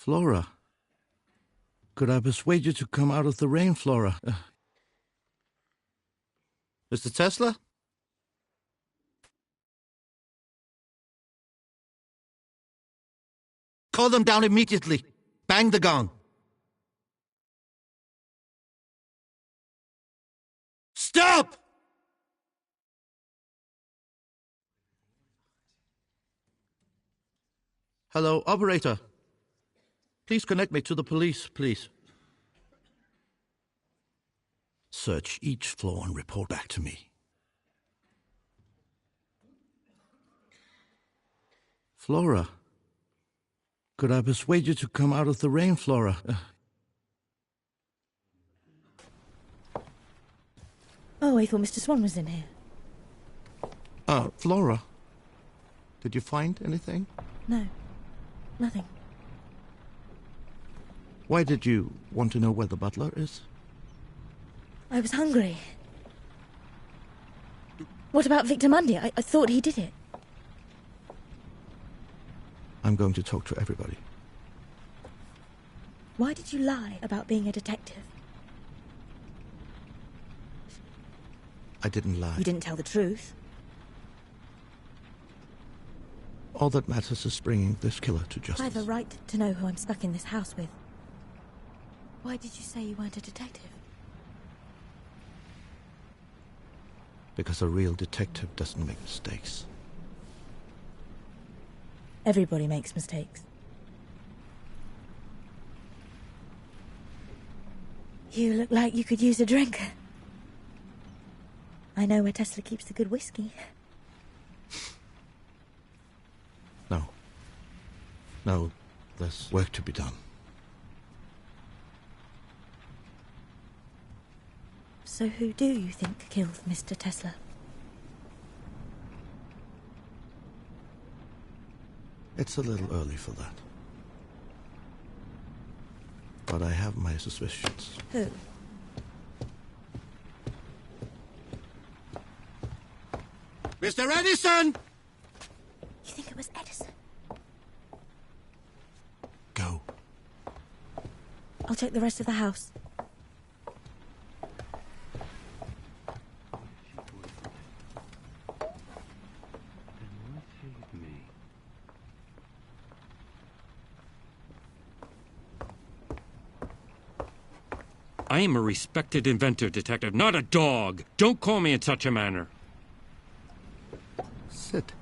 Flora. Could I persuade you to come out of the rain, Flora? Mr. Tesla? Call them down immediately. Bang the gong. Stop! Hello, operator. Please connect me to the police, please. Search each floor and report back to me. Flora. Could I persuade you to come out of the rain, Flora? Oh, I thought Mr. Swan was in here. Flora. Did you find anything? No. Nothing. Why did you want to know where the butler is? I was hungry. What about Victor Mundy? I thought he did it. I'm going to talk to everybody. Why did you lie about being a detective? I didn't lie. You didn't tell the truth. All that matters is bringing this killer to justice. I have a right to know who I'm stuck in this house with. Why did you say you weren't a detective? Because a real detective doesn't make mistakes. Everybody makes mistakes. You look like you could use a drink. I know where Tesla keeps the good whiskey. No, there's work to be done. So who do you think killed Mr. Tesla? It's a little early for that. But I have my suspicions. Who? Mr. Edison! You think it was Edison? Go. I'll check the rest of the house. I am a respected inventor, Detective, not a dog. Don't call me in such a manner. Sit.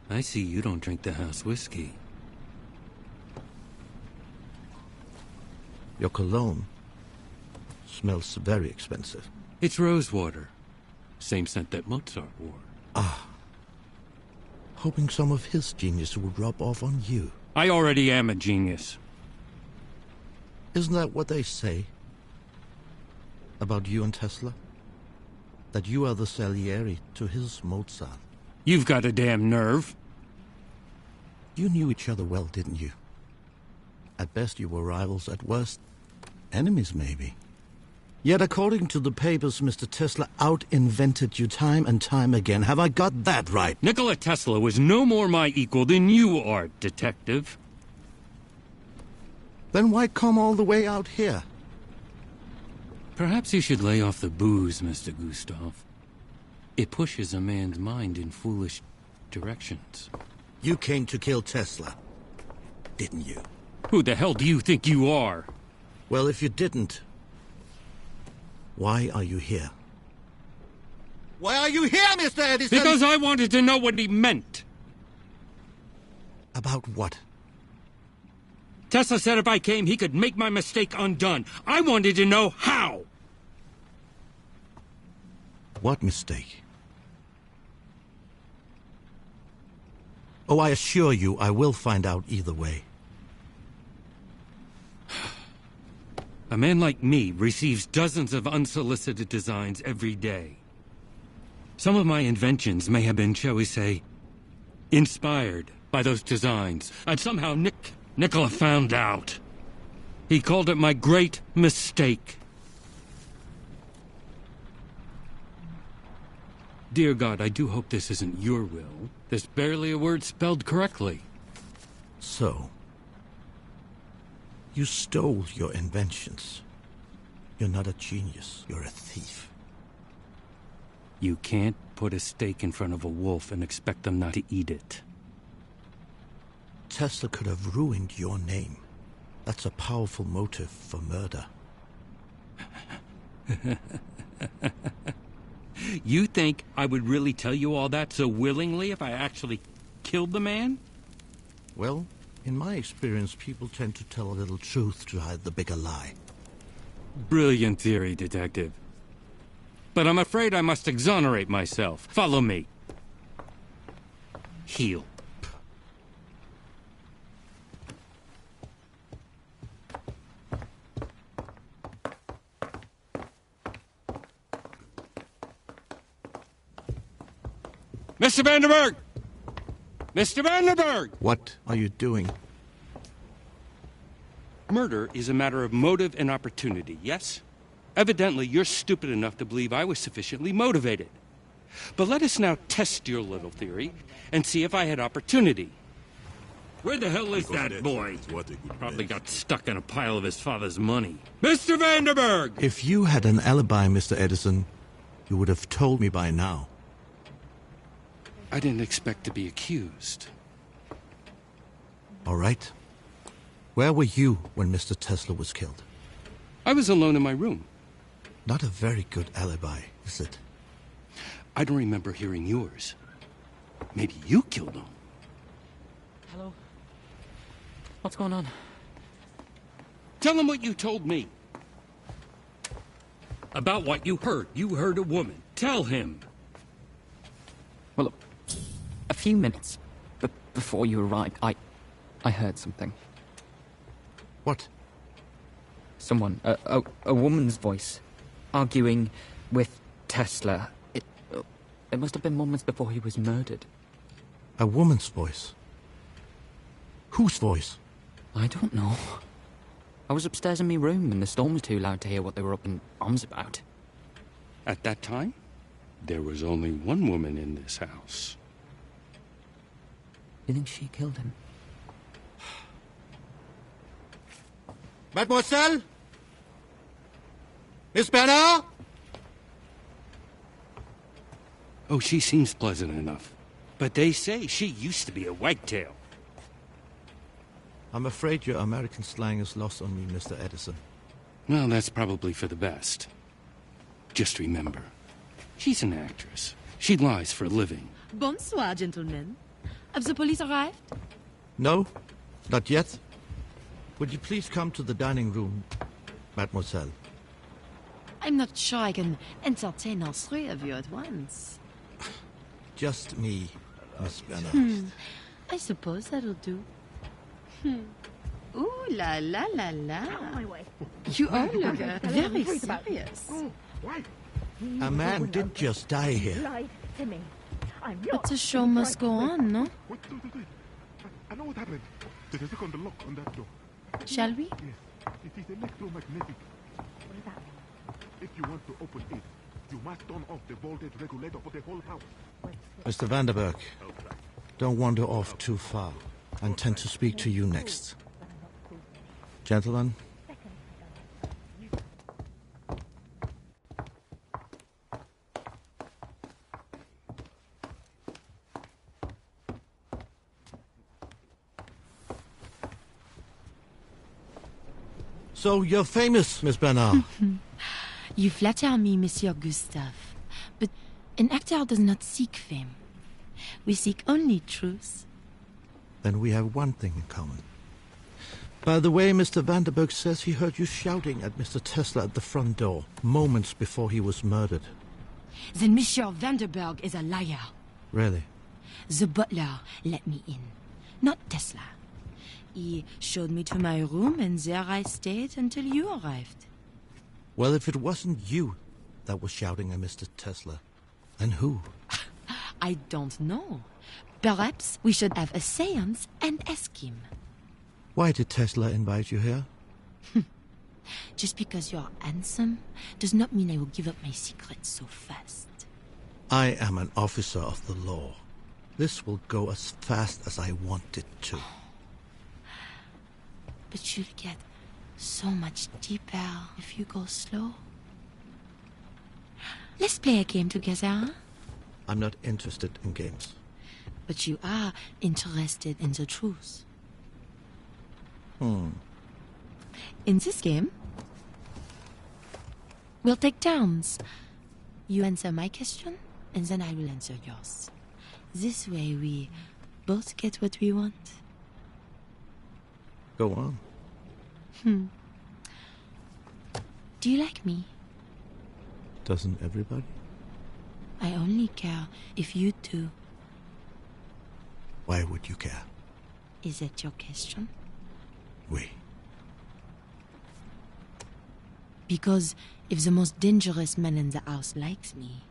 I see you don't drink the house whiskey. Your cologne smells very expensive. It's rosewater. Same scent that Mozart wore. Ah. Hoping some of his genius would rub off on you. I already am a genius. Isn't that what they say about you and Tesla? That you are the Salieri to his Mozart. You've got a damn nerve. You knew each other well, didn't you? At best you were rivals, at worst enemies maybe. Yet according to the papers, Mr. Tesla out-invented you time and time again. Have I got that right? Nikola Tesla was no more my equal than you are, Detective. Then why come all the way out here? Perhaps you should lay off the booze, Mr. Gustav. It pushes a man's mind in foolish directions. You came to kill Tesla, didn't you? Who the hell do you think you are? Well, if you didn't, why are you here? Why are you here, Mr. Edison? Because I wanted to know what he meant. About what? Tesla said if I came, he could make my mistake undone. I wanted to know how. What mistake? Oh, I assure you, I will find out either way. A man like me receives dozens of unsolicited designs every day. Some of my inventions may have been, shall we say, inspired by those designs. And somehow Nikola found out. He called it my great mistake. Dear God, I do hope this isn't your will. There's barely a word spelled correctly. So, you stole your inventions. You're not a genius, you're a thief. You can't put a steak in front of a wolf and expect them not to eat it. Tesla could have ruined your name. That's a powerful motive for murder. You think I would really tell you all that so willingly if I actually killed the man? Well, in my experience, people tend to tell a little truth to hide the bigger lie. Brilliant theory, Detective. But I'm afraid I must exonerate myself. Follow me. Heel. Mr. Vanderberg! Mr. Vanderberg! What are you doing? Murder is a matter of motive and opportunity, yes? Evidently, you're stupid enough to believe I was sufficiently motivated. But let us now test your little theory and see if I had opportunity. Where the hell is that boy? Probably got stuck in a pile of his father's money. Mr. Vanderberg! If you had an alibi, Mr. Edison, you would have told me by now. I didn't expect to be accused. All right. Where were you when Mr. Tesla was killed? I was alone in my room. Not a very good alibi, is it? I don't remember hearing yours. Maybe you killed him. Hello? What's going on? Tell him what you told me. About what you heard. You heard a woman. Tell him. Well, a few minutes before you arrived, I heard something. What? Someone, a woman's voice, arguing with Tesla. It must have been moments before he was murdered. A woman's voice? Whose voice? I don't know. I was upstairs in my room and the storm was too loud to hear what they were up in arms about. At that time, there was only one woman in this house. You think she killed him? Mademoiselle? Miss Bernard? Oh, she seems pleasant enough. But they say she used to be a wagtail. I'm afraid your American slang is lost on me, Mr. Edison. Well, that's probably for the best. Just remember, she's an actress. She lies for a living. Bonsoir, gentlemen. Have the police arrived? No, not yet. Would you please come to the dining room, mademoiselle? I'm not sure I can entertain all three of you at once. Just me, Miss Bernard. I suppose that'll do. Ooh la la la la. You all look very serious. A man did just die here. Lied to me. I'm But not. the show must go on, no? Wait. I know what happened. There's a look on the lock on that door. Shall we? Yes, it is electromagnetic. What does that mean? If you want to open it, you must turn off the voltage regulator for the whole house. Mr. Vanderberg, don't wander off too far. I intend to speak to you next. Gentlemen, so you're famous, Miss Bernard. You flatter me, Monsieur Gustave. But an actor does not seek fame. We seek only truth. Then we have one thing in common. By the way, Mr. Vanderberg says he heard you shouting at Mr. Tesla at the front door, moments before he was murdered. Then Monsieur Vanderberg is a liar. Really? The butler let me in, not Tesla. He showed me to my room, and there I stayed until you arrived. Well, if it wasn't you that was shouting at Mr. Tesla, then who? I don't know. Perhaps we should have a séance and ask him. Why did Tesla invite you here? Just because you're handsome does not mean I will give up my secrets so fast. I am an officer of the law. This will go as fast as I want it to. But you'll get so much deeper if you go slow. Let's play a game together, huh? I'm not interested in games. But you are interested in the truth. In this game, we'll take turns. You answer my question, and then I will answer yours. This way we both get what we want. Go on. Do you like me? Doesn't everybody? I only care if you do. Why would you care? Is that your question? Oui. Because if the most dangerous man in the house likes me,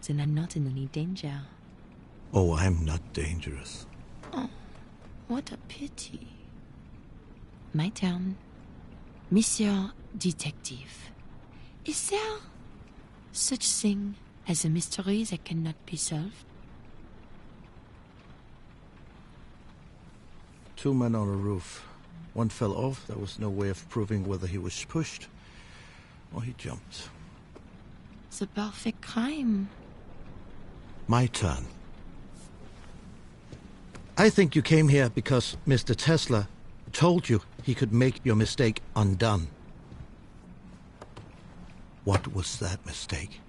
then I'm not in any danger. Oh, I'm not dangerous. Oh, what a pity. My turn. Monsieur Detective, is there such thing as a mystery that cannot be solved? 2 men on a roof. One fell off. There was no way of proving whether he was pushed or he jumped. The perfect crime. My turn. I think you came here because Mr. Tesla told you he could make your mistake undone. What was that mistake?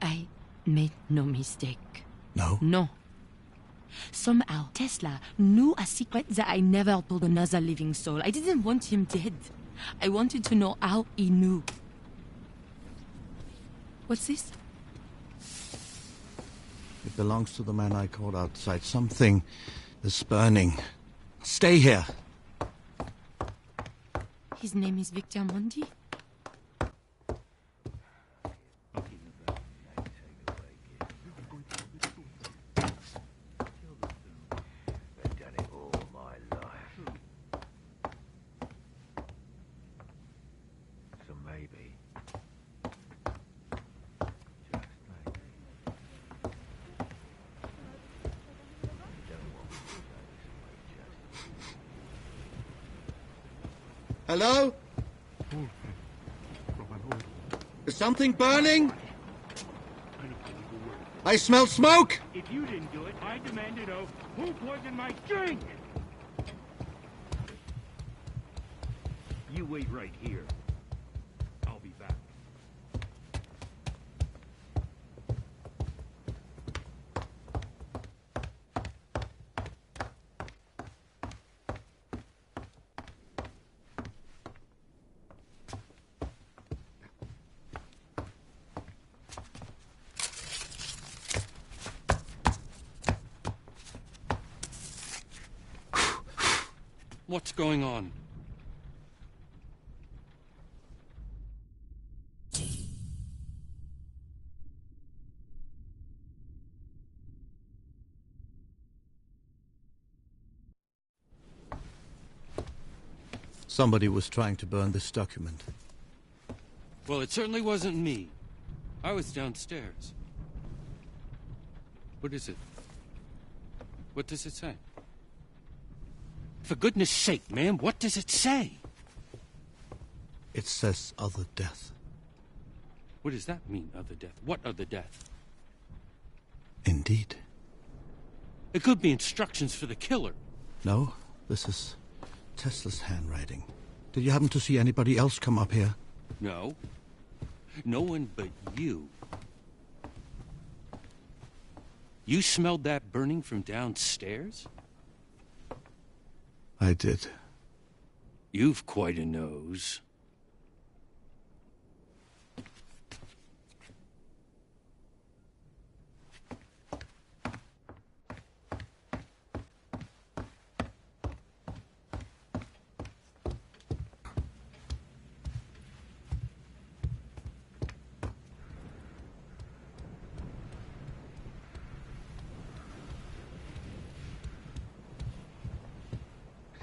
I made no mistake. No? No. Somehow, Tesla knew a secret that I never told another living soul. I didn't want him dead. I wanted to know how he knew. What's this? It belongs to the man I called outside. Something is burning. Stay here. His name is Victor Mondi. Hello? Is something burning? I smell smoke! If you didn't do it, I demand to know who poisoned my drink! You wait right here. I'll be back. What's going on? Somebody was trying to burn this document. Well, it certainly wasn't me. I was downstairs. What is it? What does it say? For goodness sake, man, what does it say? It says other death. What does that mean, other death? What other death? Indeed. It could be instructions for the killer. No, this is Tesla's handwriting. Did you happen to see anybody else come up here? No. No one but you. You smelled that burning from downstairs? I did. You've quite a nose.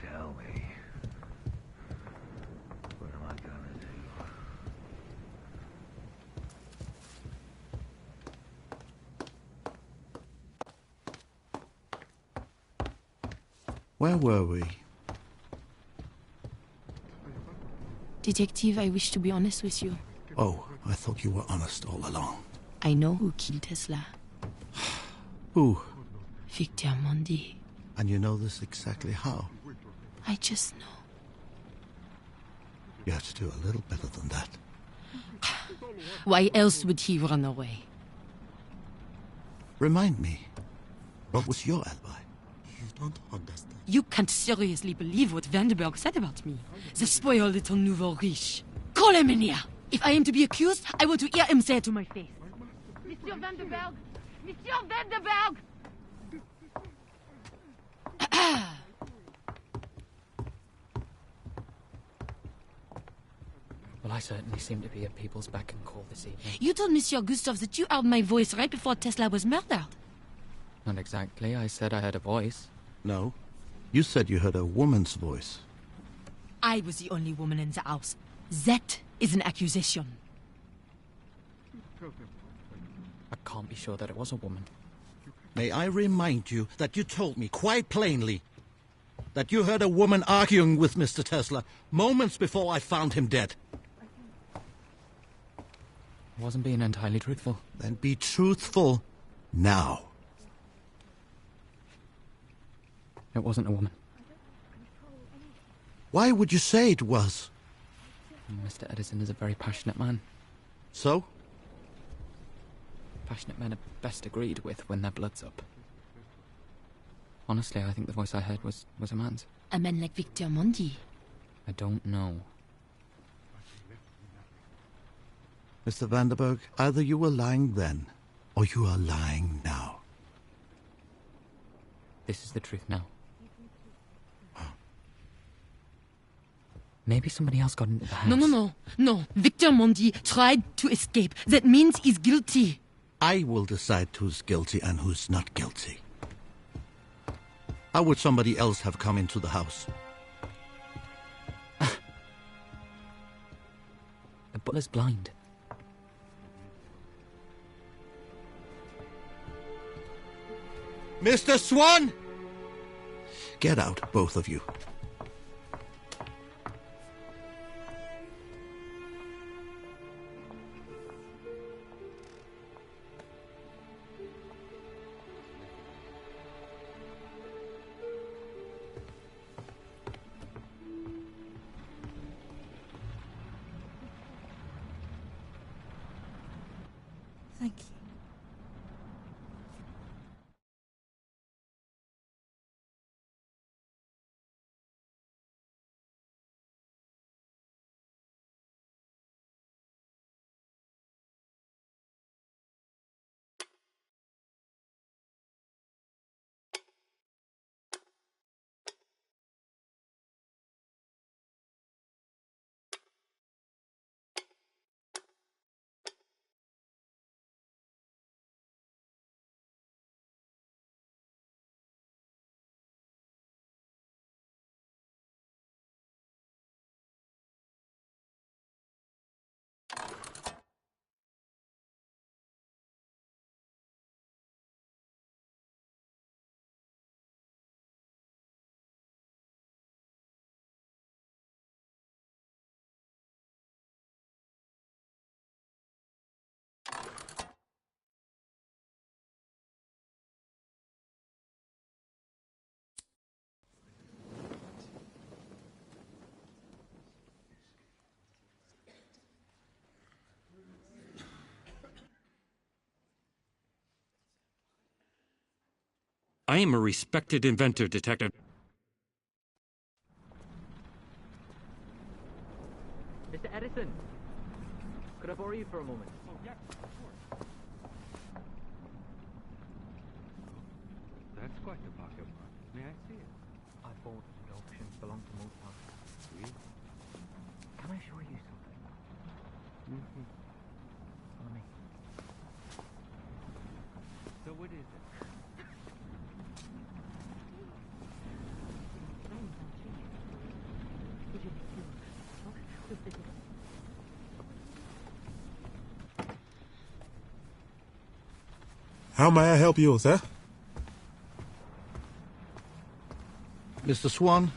Tell me, what am I gonna do? Where were we? Detective, I wish to be honest with you. Oh, I thought you were honest all along. I know who killed Tesla. Who? Victor Mondi. And you know this exactly how? I just know. You have to do a little better than that. Why else would he run away? Remind me, what was your alibi? You don't understand. You can't seriously believe what Vandenberg said about me. The spoiled little nouveau riche. Call him in here. If I am to be accused, I want to hear him say it to my face. Monsieur Vandenberg! Monsieur Vandenberg! Well, I certainly seem to be at people's beck and call this evening. You told Monsieur Gustave that you heard my voice right before Tesla was murdered. Not exactly. I said I heard a voice. No. You said you heard a woman's voice. I was the only woman in the house. That is an accusation. I can't be sure that it was a woman. May I remind you that you told me quite plainly that you heard a woman arguing with Mr. Tesla moments before I found him dead. I wasn't being entirely truthful. Then be truthful now. It wasn't a woman. Why would you say it was? Mr. Edison is a very passionate man. So? Passionate men are best agreed with when their blood's up. Honestly, I think the voice I heard was a man's. A man like Victor Mondi. I don't know. Mr. Vandenberg, either you were lying then, or you are lying now. This is the truth now. Maybe somebody else got into the house. No. Victor Mondi tried to escape. That means he's guilty. I will decide who's guilty and who's not guilty. How would somebody else have come into the house? The butler's blind. Mr. Swan! Get out, both of you. Thank you. I am a respected inventor, Detective. Mr. Edison, could I borrow you for a moment? Oh, yeah, sure. That's quite the pocket mark. May I see it? I bought the auction belong to Mozart. Sweet. Can I show you something? Mm-hmm. Follow me. So what is it? How may I help you, sir? Mr. Swan,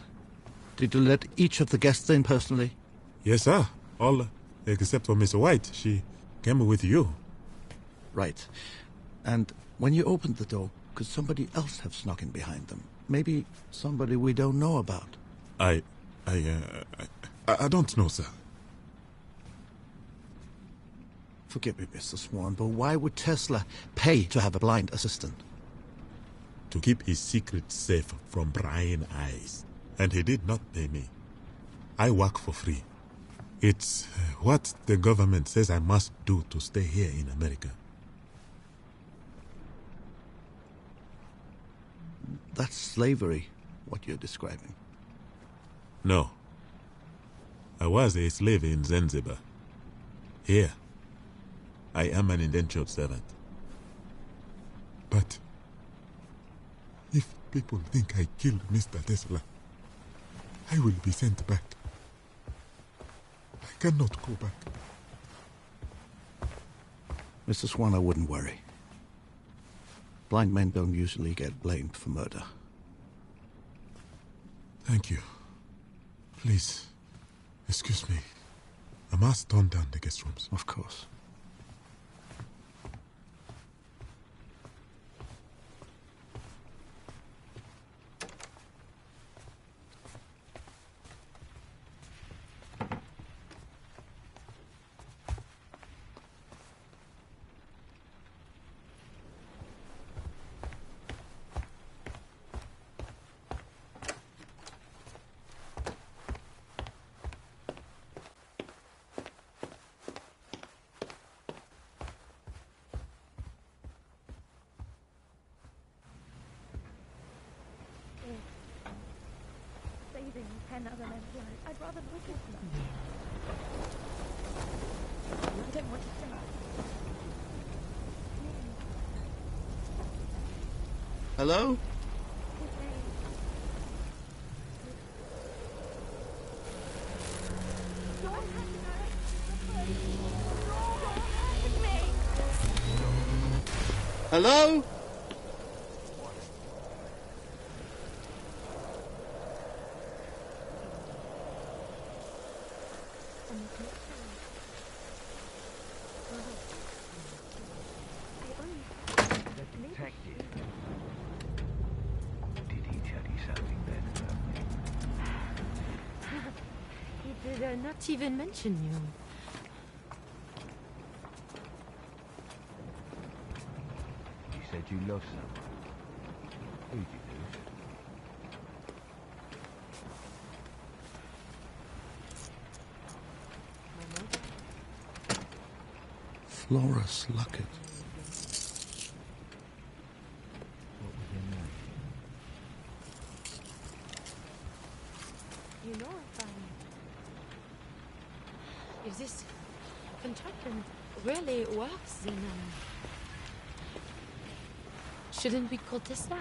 did you let each of the guests in personally? Yes, sir. All except for Miss White. She came with you. Right. And when you opened the door, could somebody else have snuck in behind them? Maybe somebody we don't know about? I don't know, sir. Forgive me, Mr. Swan, but why would Tesla pay to have a blind assistant? To keep his secret safe from prying eyes. And he did not pay me. I work for free. It's what the government says I must do to stay here in America. That's slavery, what you're describing. No. I was a slave in Zanzibar. Here, I am an indentured servant. But if people think I killed Mr. Tesla, I will be sent back. I cannot go back. Mr. Swan, I wouldn't worry. Blind men don't usually get blamed for murder. Thank you. Please, excuse me. I must turn down the guest rooms. Of course. Saving 10 other men's lives. I'd rather look at them. I don't want to stay. Hello? Hello? Detective. Did he tell you something bad about me? He did not even mention you. You said you loved someone. Who'd you lose? Flora Sluckett. What was your name? You know, if this contraption really works, then shouldn't we call Tesla?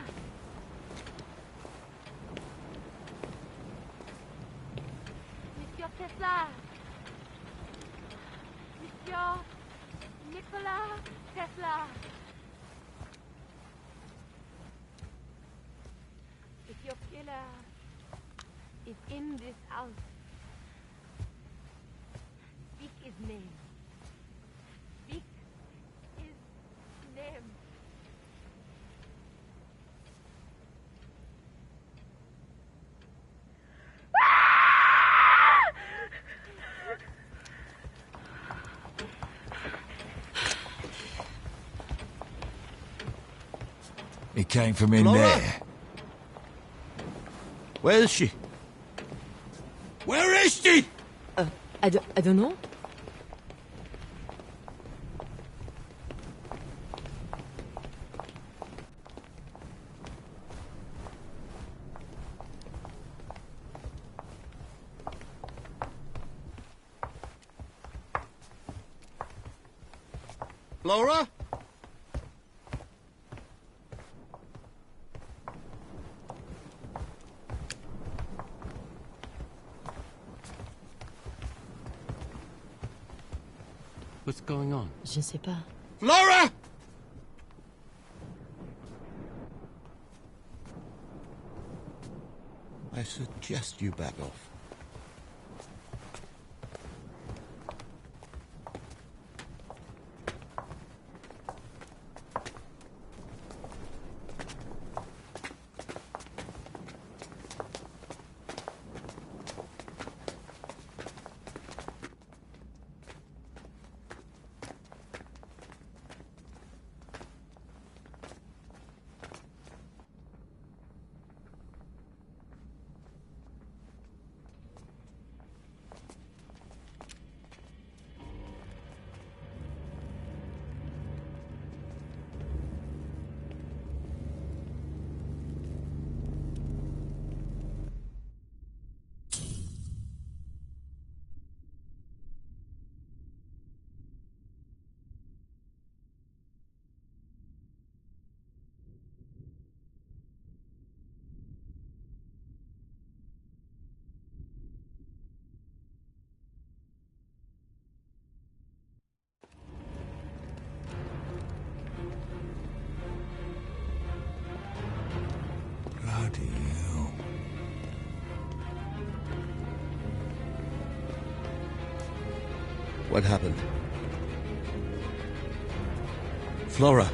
Monsieur Tesla. Monsieur Nikola Tesla. If your killer is in this house, speak his name. Speak his name. It came from in Flora? there. Where is she? Where is she? I don't know. Flora? What's going on? Je sais pas. Flora! I suggest you back off. What happened? Flora.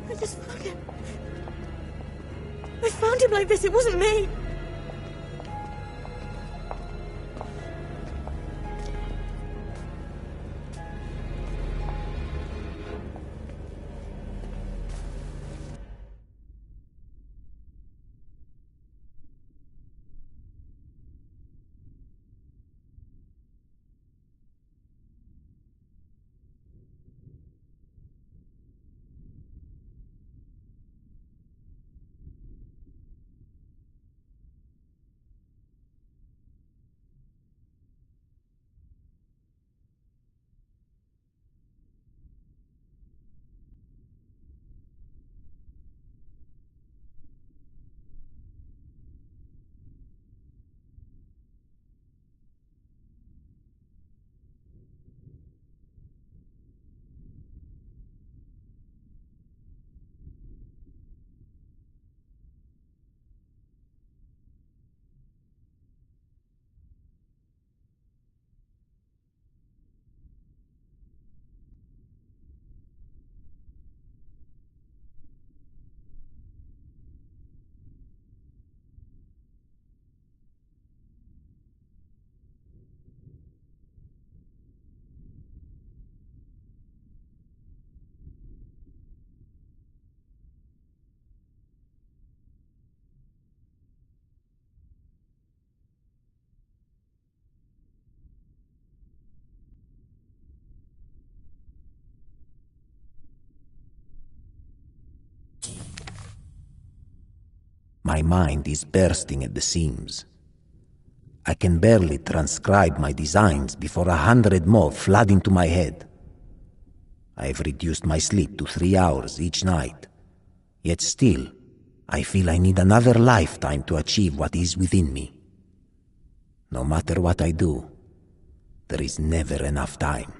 I just found him. I found him like this. It wasn't me. My mind is bursting at the seams. I can barely transcribe my designs before 100 more flood into my head. I have reduced my sleep to 3 hours each night. Yet still, I feel I need another lifetime to achieve what is within me. No matter what I do, there is never enough time.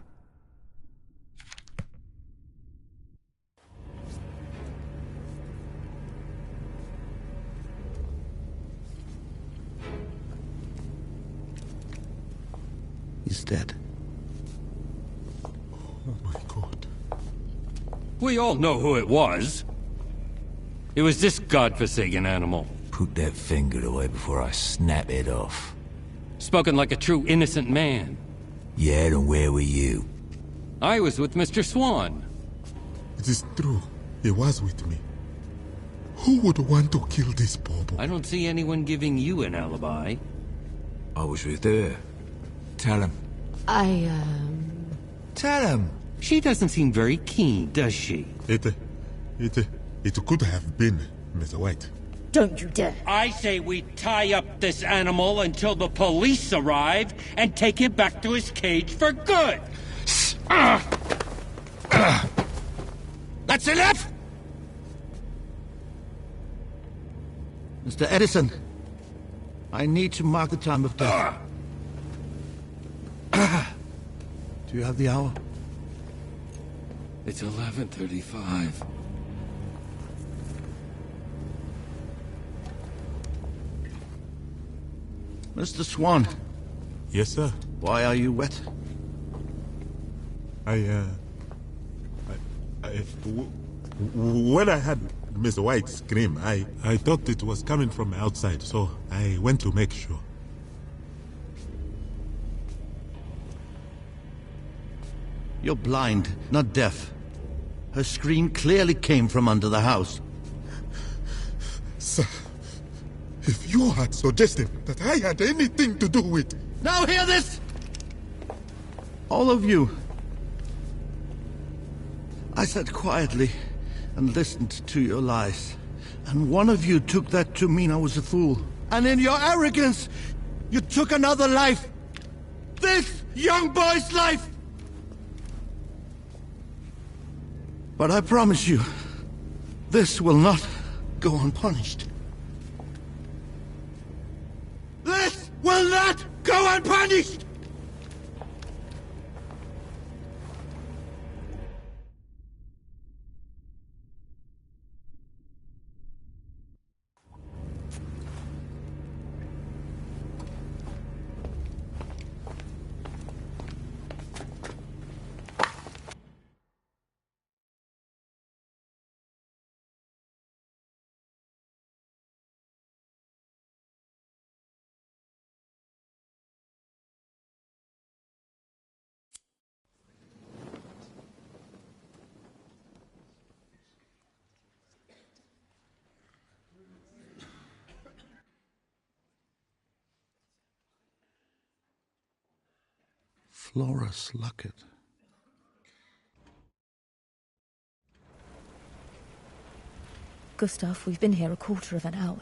He's dead. Oh my God. We all know who it was. It was this godforsaken animal. Put that finger away before I snap it off. Spoken like a true innocent man. Yeah, and where were you? I was with Mr. Swan. It is true. He was with me. Who would want to kill this Bobo? I don't see anyone giving you an alibi. I was with her. Tell him. Tell him. She doesn't seem very keen, does she? It could have been, Mr. White. Don't you dare. I say we tie up this animal until the police arrive and take him back to his cage for good. That's enough! Mr. Edison, I need to mark the time of death. Do you have the hour? It's 11:35. Mr. Swan. Yes, sir. Why are you wet? When I had Mr. White scream, I thought it was coming from outside, so I went to make sure. You're blind, not deaf. Her scream clearly came from under the house. Sir, if you had suggested that I had anything to do with... Now hear this! All of you. I sat quietly and listened to your lies. And one of you took that to mean I was a fool. And in your arrogance, you took another life. This young boy's life! But I promise you, this will not go unpunished. This will not go unpunished! Florus Luckett. Gustav, we've been here a quarter of an hour.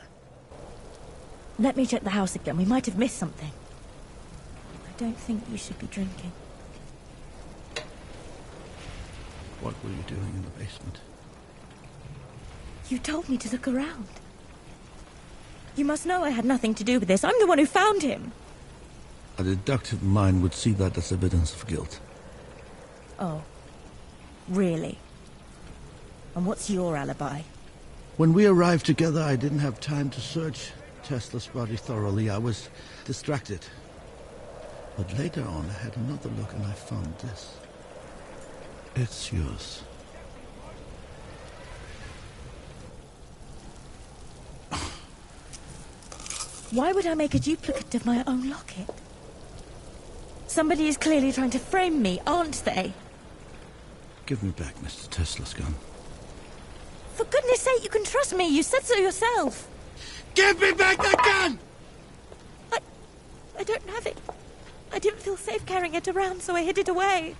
Let me check the house again. We might have missed something. I don't think you should be drinking. What were you doing in the basement? You told me to look around. You must know I had nothing to do with this. I'm the one who found him. A deductive mind would see that as evidence of guilt. Oh. Really? And what's your alibi? When we arrived together, I didn't have time to search Tesla's body thoroughly. I was distracted. But later on, I had another look and I found this. It's yours. Why would I make a duplicate of my own locket? Somebody is clearly trying to frame me, aren't they? Give me back Mr. Tesla's gun. For goodness sake, you can trust me. You said so yourself. Give me back that gun! I don't have it. I didn't feel safe carrying it around, so I hid it away.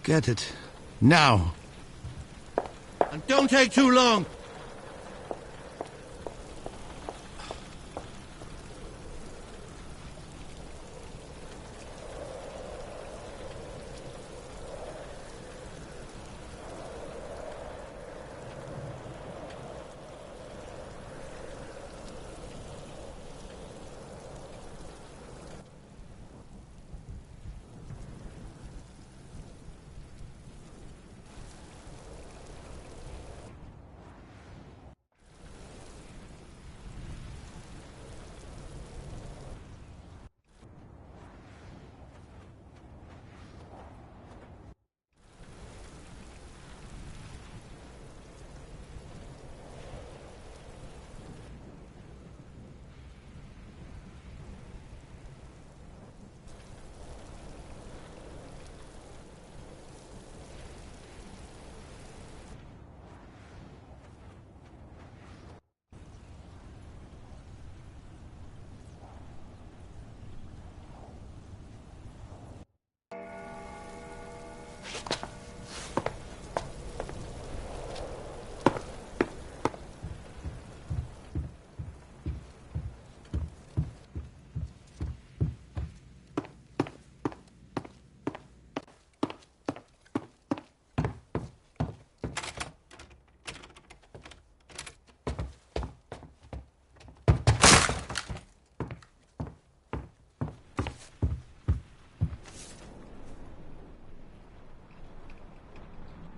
Get it. Now. And don't take too long.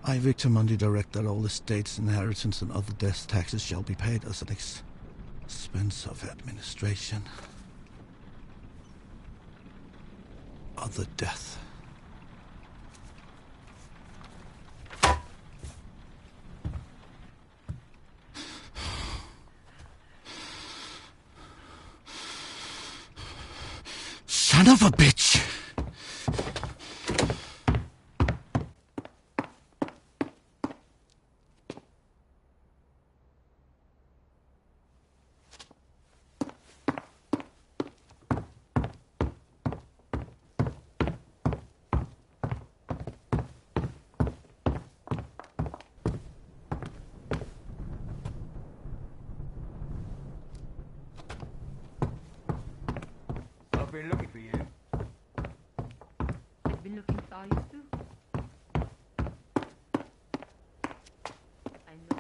I, Victor Mundi, direct that all estates, inheritance, and other death taxes shall be paid as an expense of administration. Other death. Son of a bitch! I've been looking for you. I've been looking for you too. I know.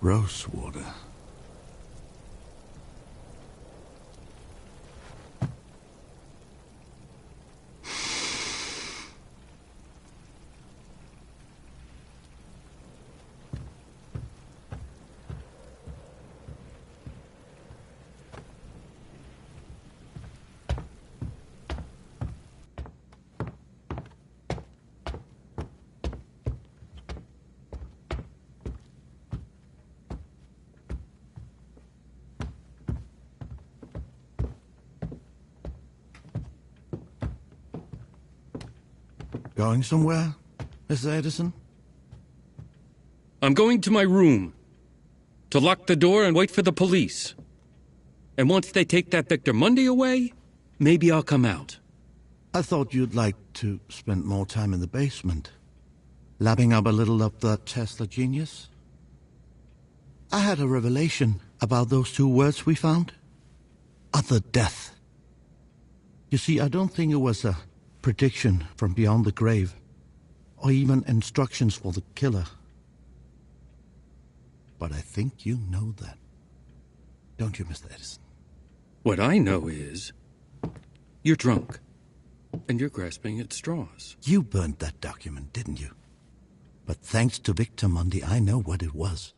Rose water. Going somewhere, Mr. Edison? I'm going to my room to lock the door and wait for the police. And once they take that Victor Monday away, maybe I'll come out. I thought you'd like to spend more time in the basement, lapping up a little of the Tesla genius. I had a revelation about those two words we found. Other death. You see, I don't think it was a prediction from beyond the grave, or even instructions for the killer. But I think you know that. Don't you, Mr. Edison? What I know is, you're drunk, and you're grasping at straws. You burned that document, didn't you? But thanks to Victor Monday, I know what it was.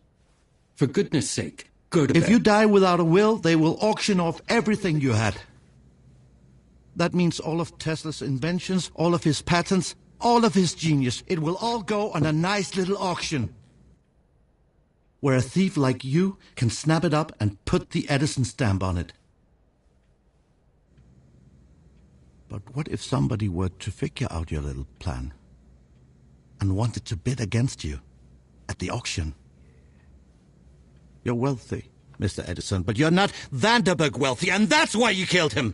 For goodness sake, go to bed. If you die without a will, they will auction off everything you had. That means all of Tesla's inventions, all of his patents, all of his genius. It will all go on a nice little auction, where a thief like you can snap it up and put the Edison stamp on it. But what if somebody were to figure out your little plan and wanted to bid against you at the auction? You're wealthy, Mr. Edison, but you're not Vanderburg wealthy, and that's why you killed him.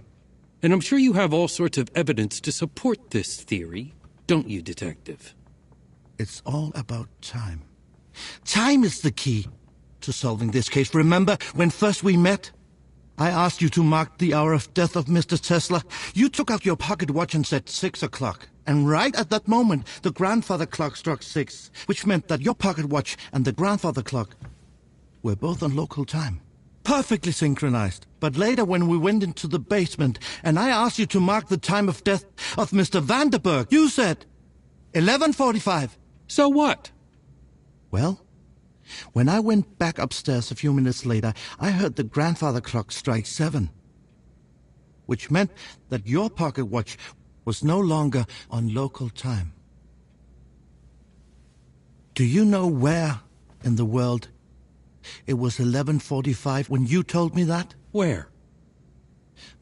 And I'm sure you have all sorts of evidence to support this theory, don't you, Detective? It's all about time. Time is the key to solving this case. Remember when first we met? I asked you to mark the hour of death of Mr. Tesla. You took out your pocket watch and said 6 o'clock. And right at that moment, the grandfather clock struck 6, which meant that your pocket watch and the grandfather clock were both on local time. Perfectly synchronized. But later when we went into the basement and I asked you to mark the time of death of Mr. Vanderburg, you said 11:45. So what? Well, when I went back upstairs a few minutes later, I heard the grandfather clock strike 7, which meant that your pocket watch was no longer on local time. Do you know where in the world it was 11:45 when you told me that? Where?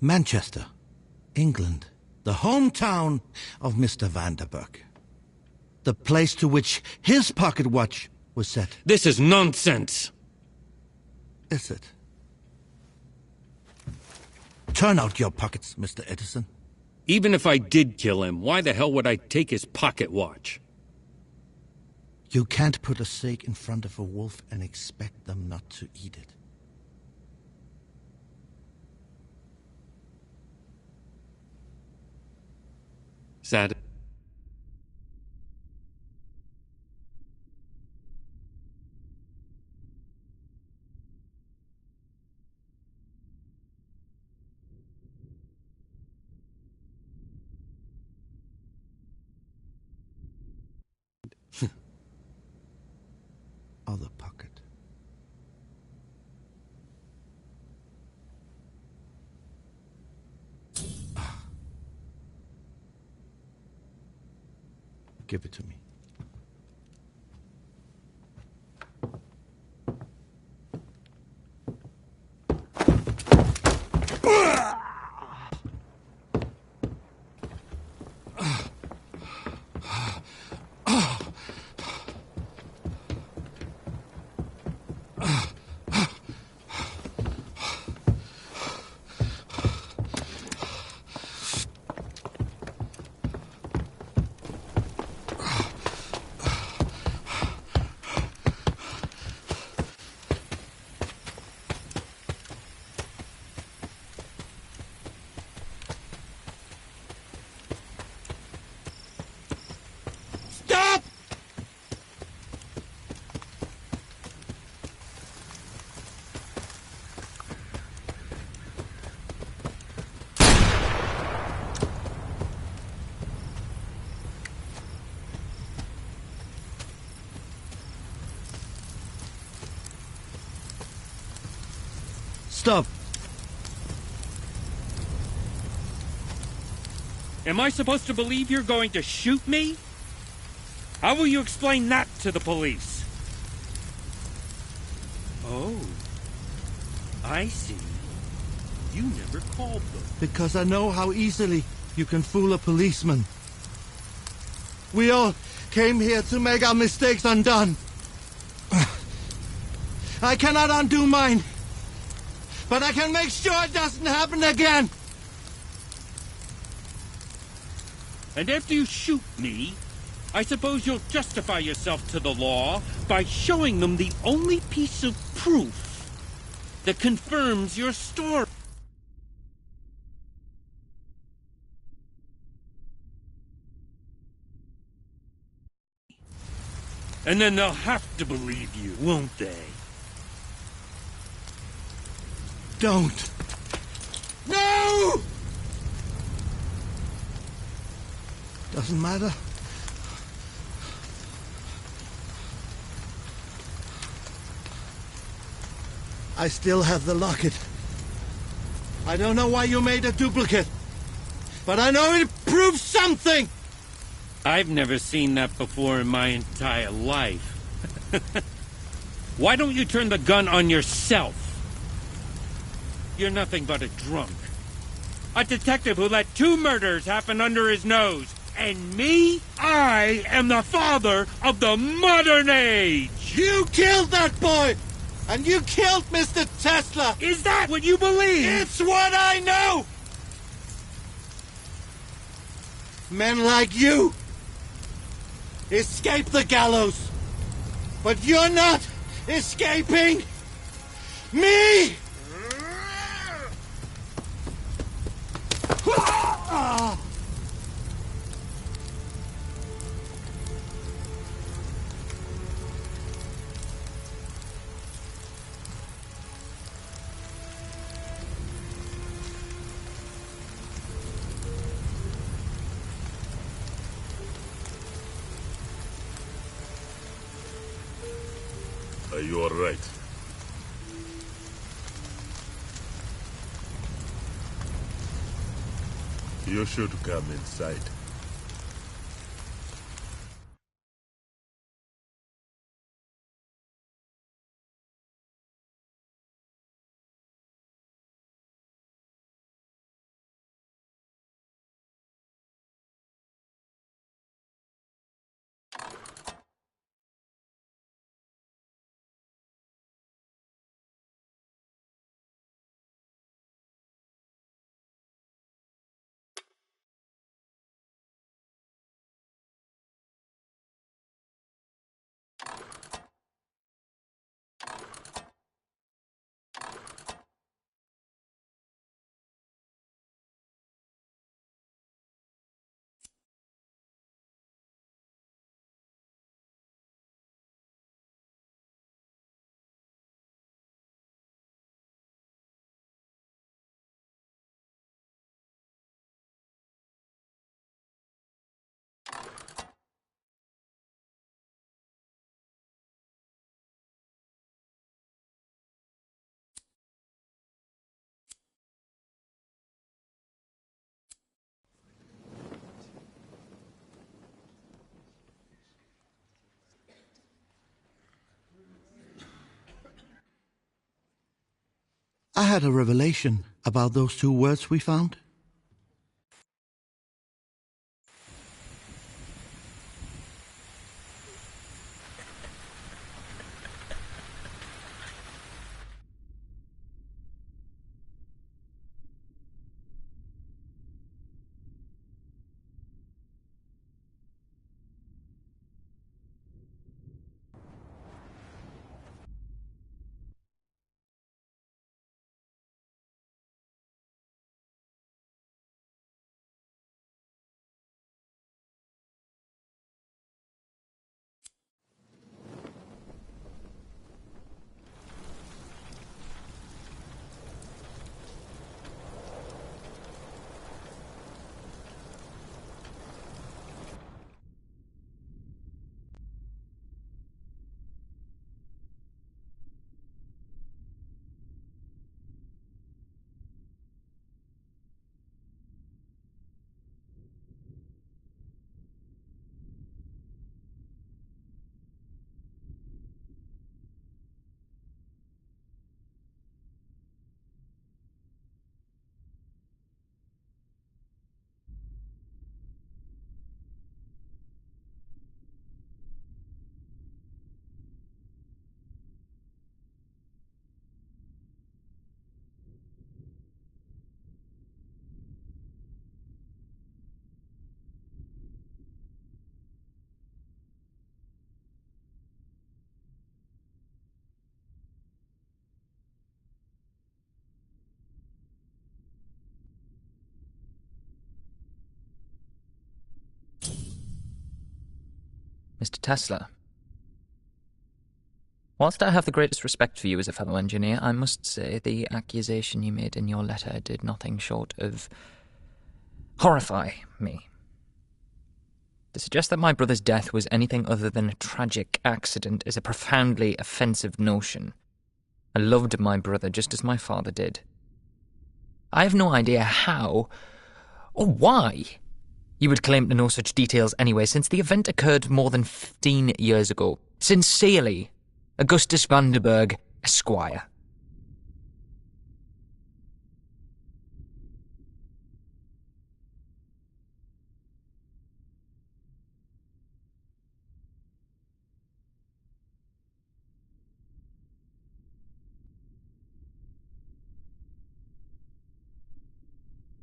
Manchester, England, the hometown of Mr. Vanderburg. The place to which his pocket watch was set. This is nonsense. Is it? Turn out your pockets, Mr. Edison. Even if I did kill him, why the hell would I take his pocket watch? You can't put a steak in front of a wolf and expect them not to eat it. Sad. Other pocket. Give it to me. Stop! Am I supposed to believe you're going to shoot me? How will you explain that to the police? Oh, I see. You never called them. Because I know how easily you can fool a policeman. We all came here to make our mistakes undone. I cannot undo mine, but I can make sure it doesn't happen again. And after you shoot me, I suppose you'll justify yourself to the law by showing them the only piece of proof that confirms your story. And then they'll have to believe you, won't they? Don't. No! Doesn't matter. I still have the locket. I don't know why you made a duplicate, but I know it proves something! I've never seen that before in my entire life. Why don't you turn the gun on yourself? You're nothing but a drunk. A detective who let 2 murders happen under his nose. And me? I am the father of the modern age! You killed that boy! And you killed Mr. Tesla! Is that what you believe? It's what I know! Men like you escape the gallows, but you're not escaping me! Are you all right? You should come inside. I had a revelation about those 2 words we found. Mr. Tesla. Whilst I have the greatest respect for you as a fellow engineer, I must say the accusation you made in your letter did nothing short of horrify me. To suggest that my brother's death was anything other than a tragic accident is a profoundly offensive notion. I loved my brother just as my father did. I have no idea how or why you would claim to know such details anyway, since the event occurred more than 15 years ago. Sincerely, Augustus Vanderberg, Esquire.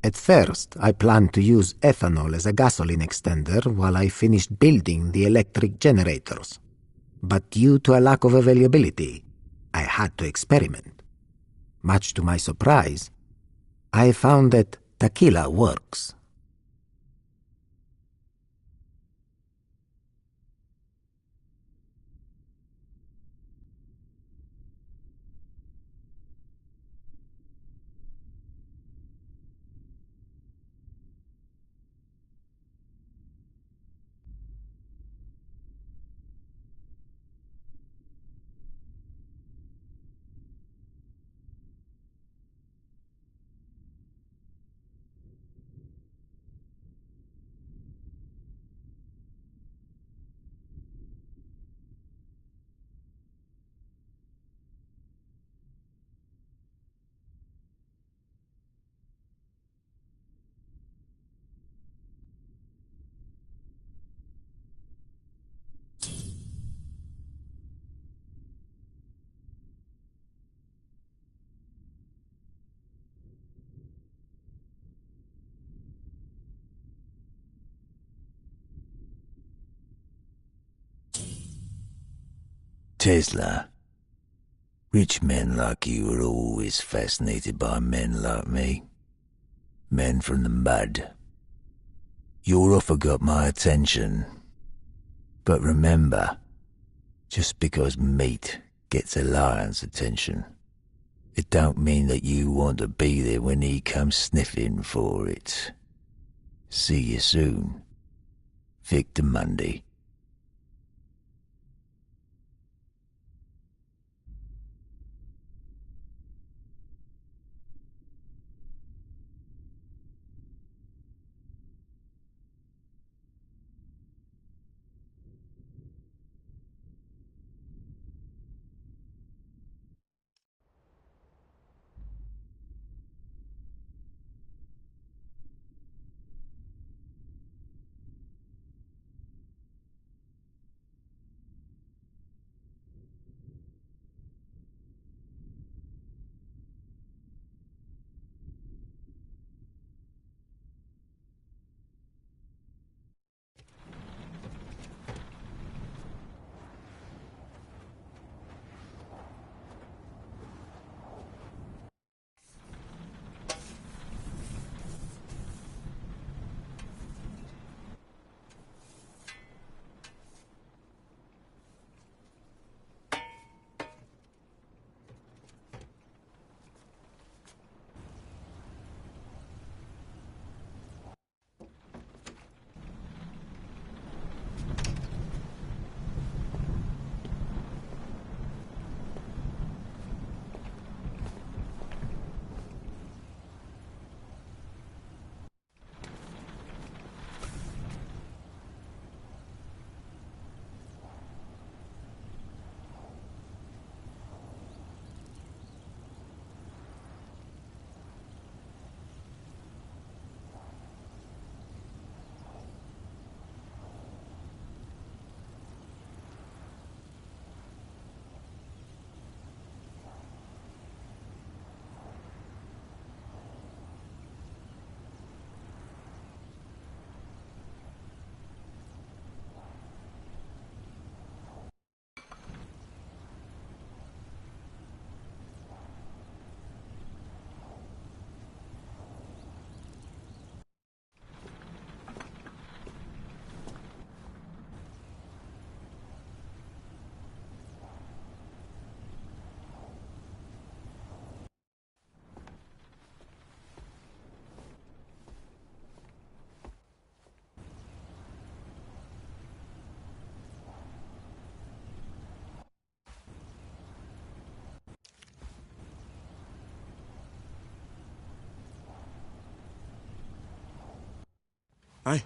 At first, I planned to use ethanol as a gasoline extender while I finished building the electric generators. But due to a lack of availability, I had to experiment. Much to my surprise, I found that tequila works. Tesla. Rich men like you are always fascinated by men like me. Men from the mud. Your offer got my attention. But remember, just because meat gets a lion's attention, it don't mean that you want to be there when he comes sniffing for it. See you soon. Victor Mundy. I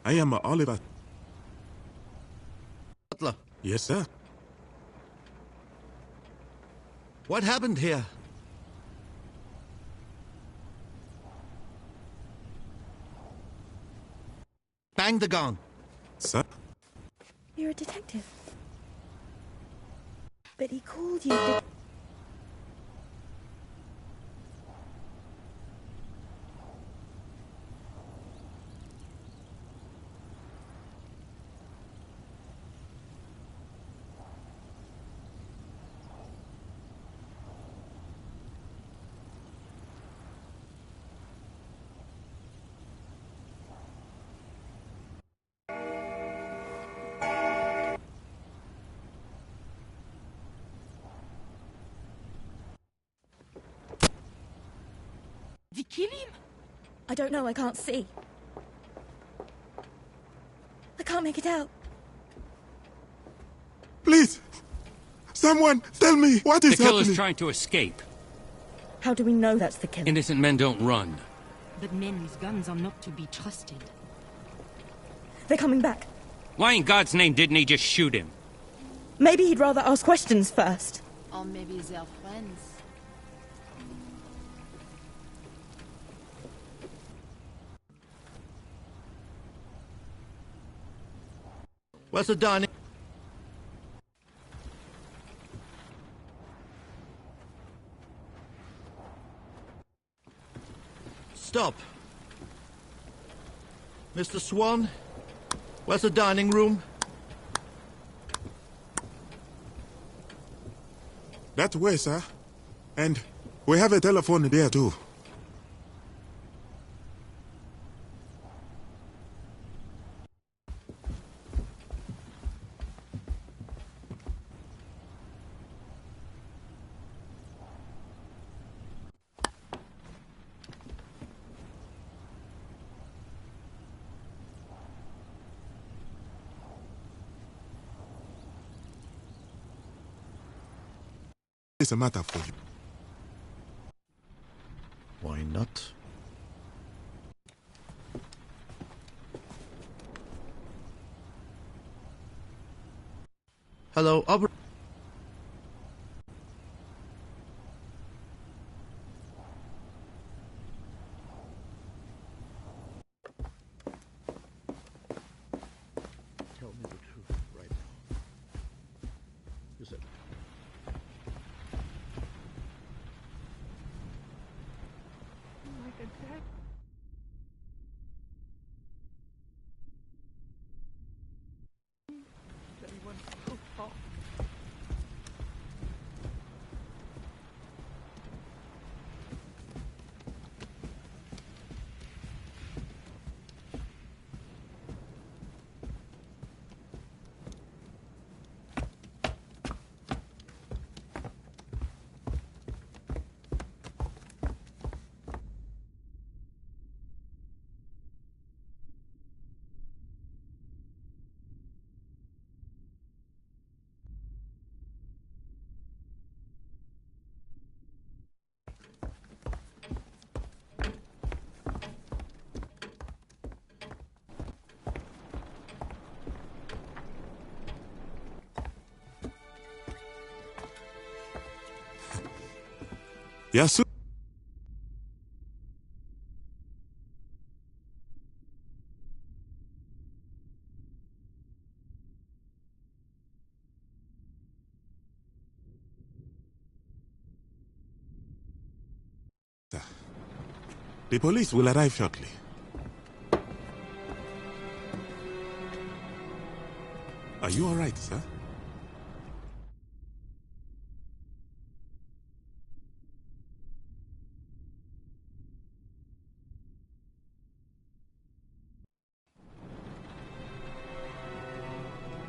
am Oliver. Butler, Yes, sir. what happened here? Bang the gong. Sir? You're a detective. But he called you They kill him? I don't know, I can't see. I can't make it out. Please! Someone, tell me, what is The killer's happening? trying to escape. How do we know that's the killer? Innocent men don't run. But men with guns are not to be trusted. They're coming back. Why in God's name didn't he just shoot him? Maybe he'd rather ask questions first. Or maybe they're friends. Where's the dining? Stop. Mr. Swan, where's the dining room? That way, sir. And we have a telephone there, too. What's the matter for you? Why not? Hello, operator. Tell me the truth right now. You said Like a dead. Anyone so tall. Yes, sir. The police will arrive shortly. Are you all right, sir?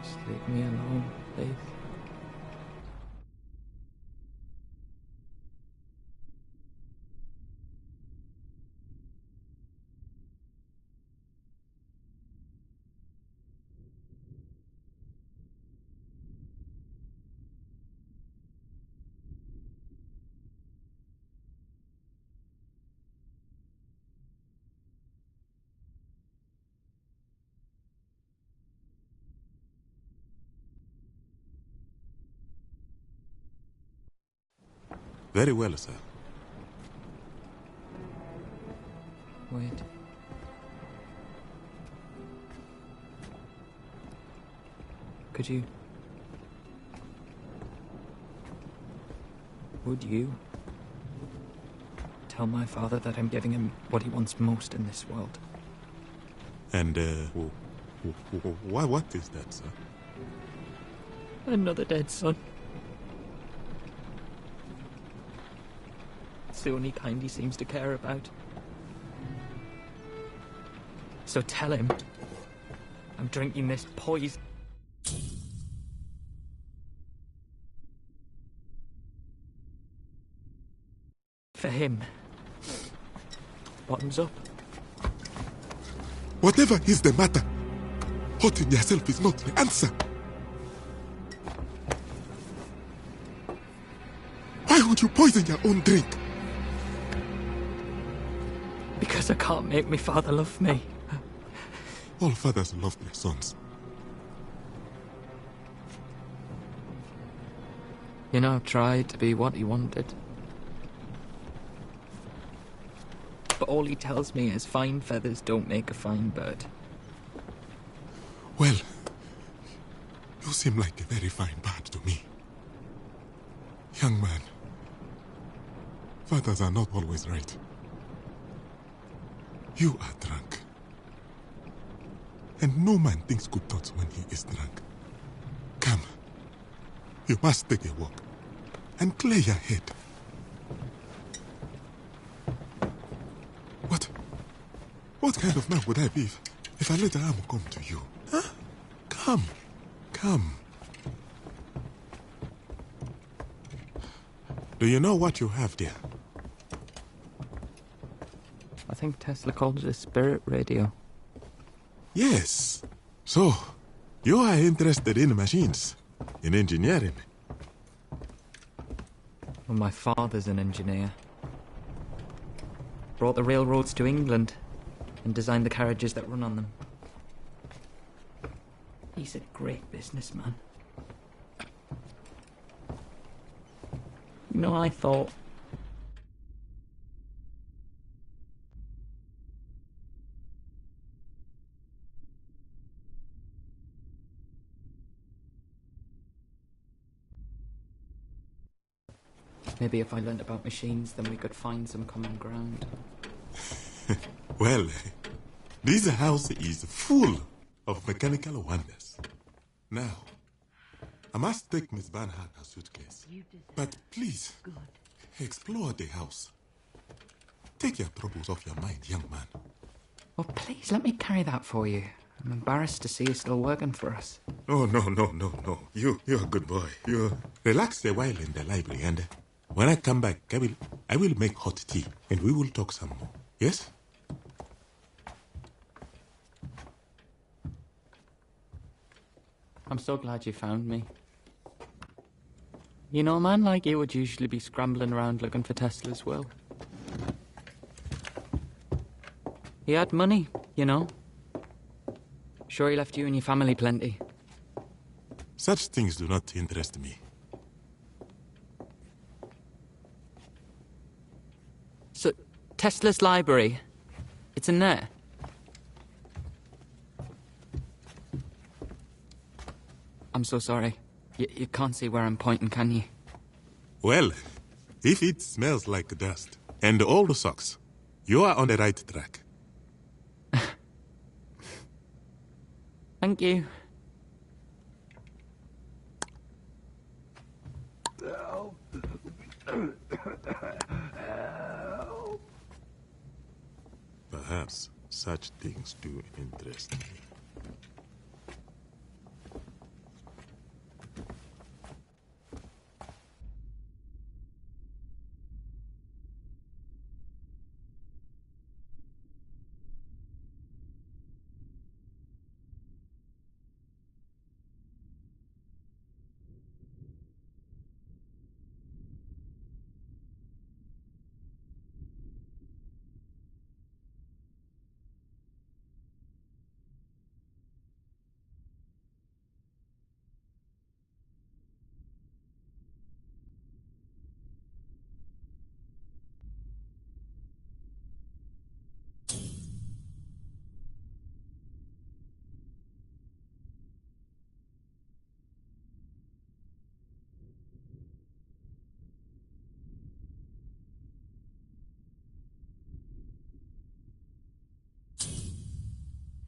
Just leave me alone, please. Very well, sir. Wait. Could you... Would you tell my father that I'm giving him what he wants most in this world? And, what is that, sir? Another dead son. It's the only kind he seems to care about. So tell him I'm drinking this poison. For him. Bottoms up. Whatever is the matter, hurting yourself is not the answer. Why would you poison your own drink? Because I can't make my father love me. All fathers love their sons. You know, I've tried to be what he wanted. But all he tells me is fine feathers don't make a fine bird. Well, you seem like a very fine bird to me. Young man, fathers are not always right. You are drunk. And no man thinks good thoughts when he is drunk. Come, you must take a walk and clear your head. What kind of man would I be if I let the arm come to you? Huh? Come. Do you know what you have there? I think Tesla called it a spirit radio. Yes. So, you are interested in machines, in engineering. Well, my father's an engineer. Brought the railroads to England and designed the carriages that run on them. He's a great businessman. You know, I thought... maybe if I learnt about machines, then we could find some common ground. Well, this house is full of mechanical wonders. Now, I must take Miss Barnhart her suitcase. But please, explore the house. Take your troubles off your mind, young man. Well, please, let me carry that for you. I'm embarrassed to see you still working for us. Oh, no. You're a good boy. You relax a while in the library, and when I come back, I will make hot tea, and we will talk some more. Yes? I'm so glad you found me. You know, a man like you would usually be scrambling around looking for Tesla's will. He had money, you know. Sure, he left you and your family plenty. Such things do not interest me. So, Tesla's library, it's in there? I'm so sorry. You can't see where I'm pointing, can you? Well, if it smells like dust and old socks, you are on the right track. Thank you. Perhaps such things do interest me.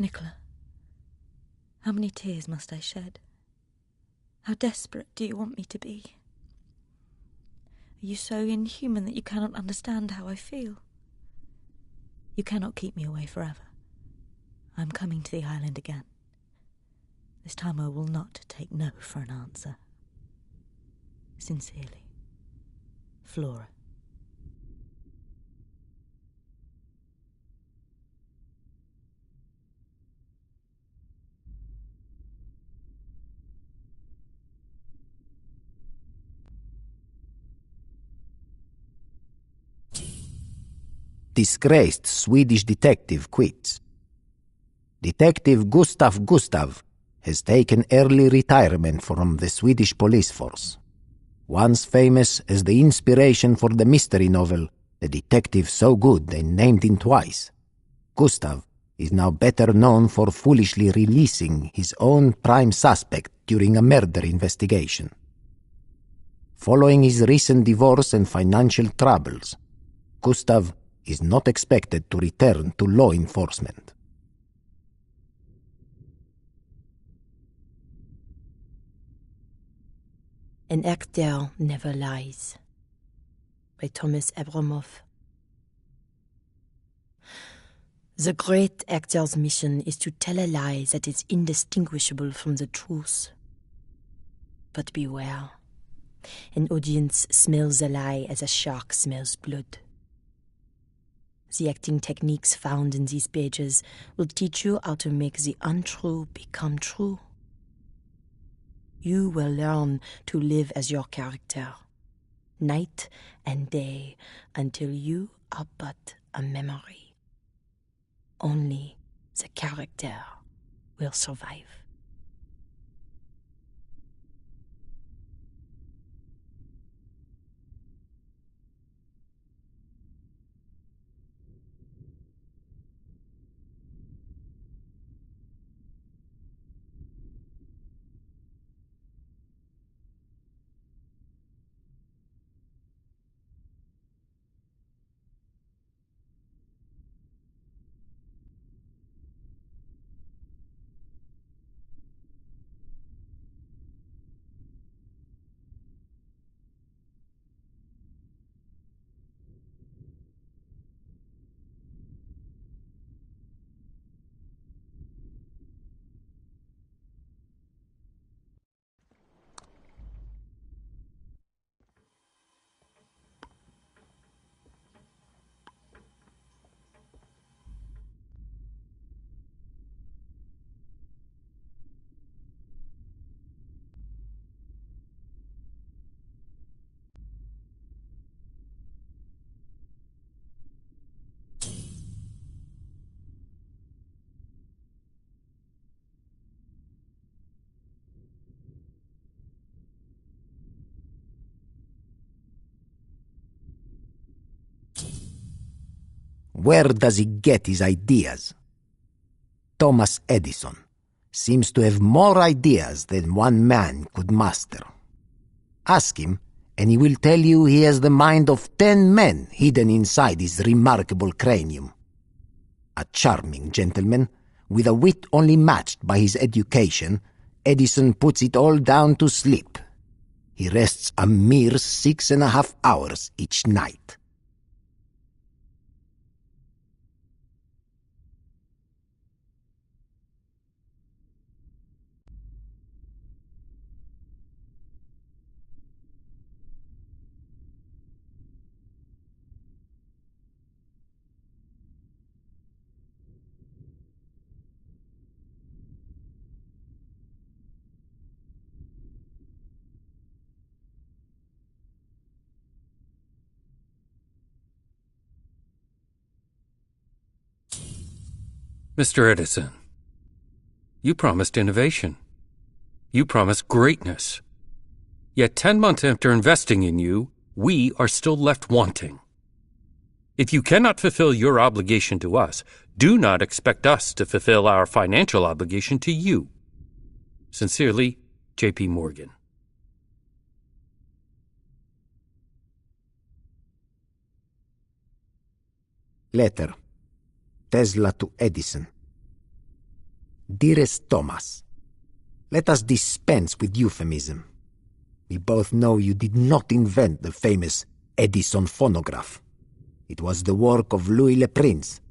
Nicola, how many tears must I shed? How desperate do you want me to be? Are you so inhuman that you cannot understand how I feel? You cannot keep me away forever. I am coming to the island again. This time I will not take no for an answer. Sincerely, Flora. Disgraced Swedish detective quits. Detective Gustav has taken early retirement from the Swedish police force. Once famous as the inspiration for the mystery novel, The Detective So Good They Named Him Twice, Gustav is now better known for foolishly releasing his own prime suspect during a murder investigation. Following his recent divorce and financial troubles, Gustav is not expected to return to law enforcement. An Actor Never Lies by Thomas Abramoff. The great actor's mission is to tell a lie that is indistinguishable from the truth. But beware. An audience smells a lie as a shark smells blood. The acting techniques found in these pages will teach you how to make the untrue become true. You will learn to live as your character, night and day, until you are but a memory. Only the character will survive. Where does he get his ideas? Thomas Edison seems to have more ideas than one man could master. Ask him, and he will tell you he has the mind of 10 men hidden inside his remarkable cranium. A charming gentleman, with a wit only matched by his education, Edison puts it all down to sleep. He rests a mere 6.5 hours each night. Mr. Edison, you promised innovation. You promised greatness. Yet 10 months after investing in you, we are still left wanting. If you cannot fulfill your obligation to us, do not expect us to fulfill our financial obligation to you. Sincerely, J.P. Morgan. Letter. Tesla to Edison. Dearest Thomas, let us dispense with euphemism. We both know you did not invent the famous Edison phonograph. It was the work of Louis le Prince,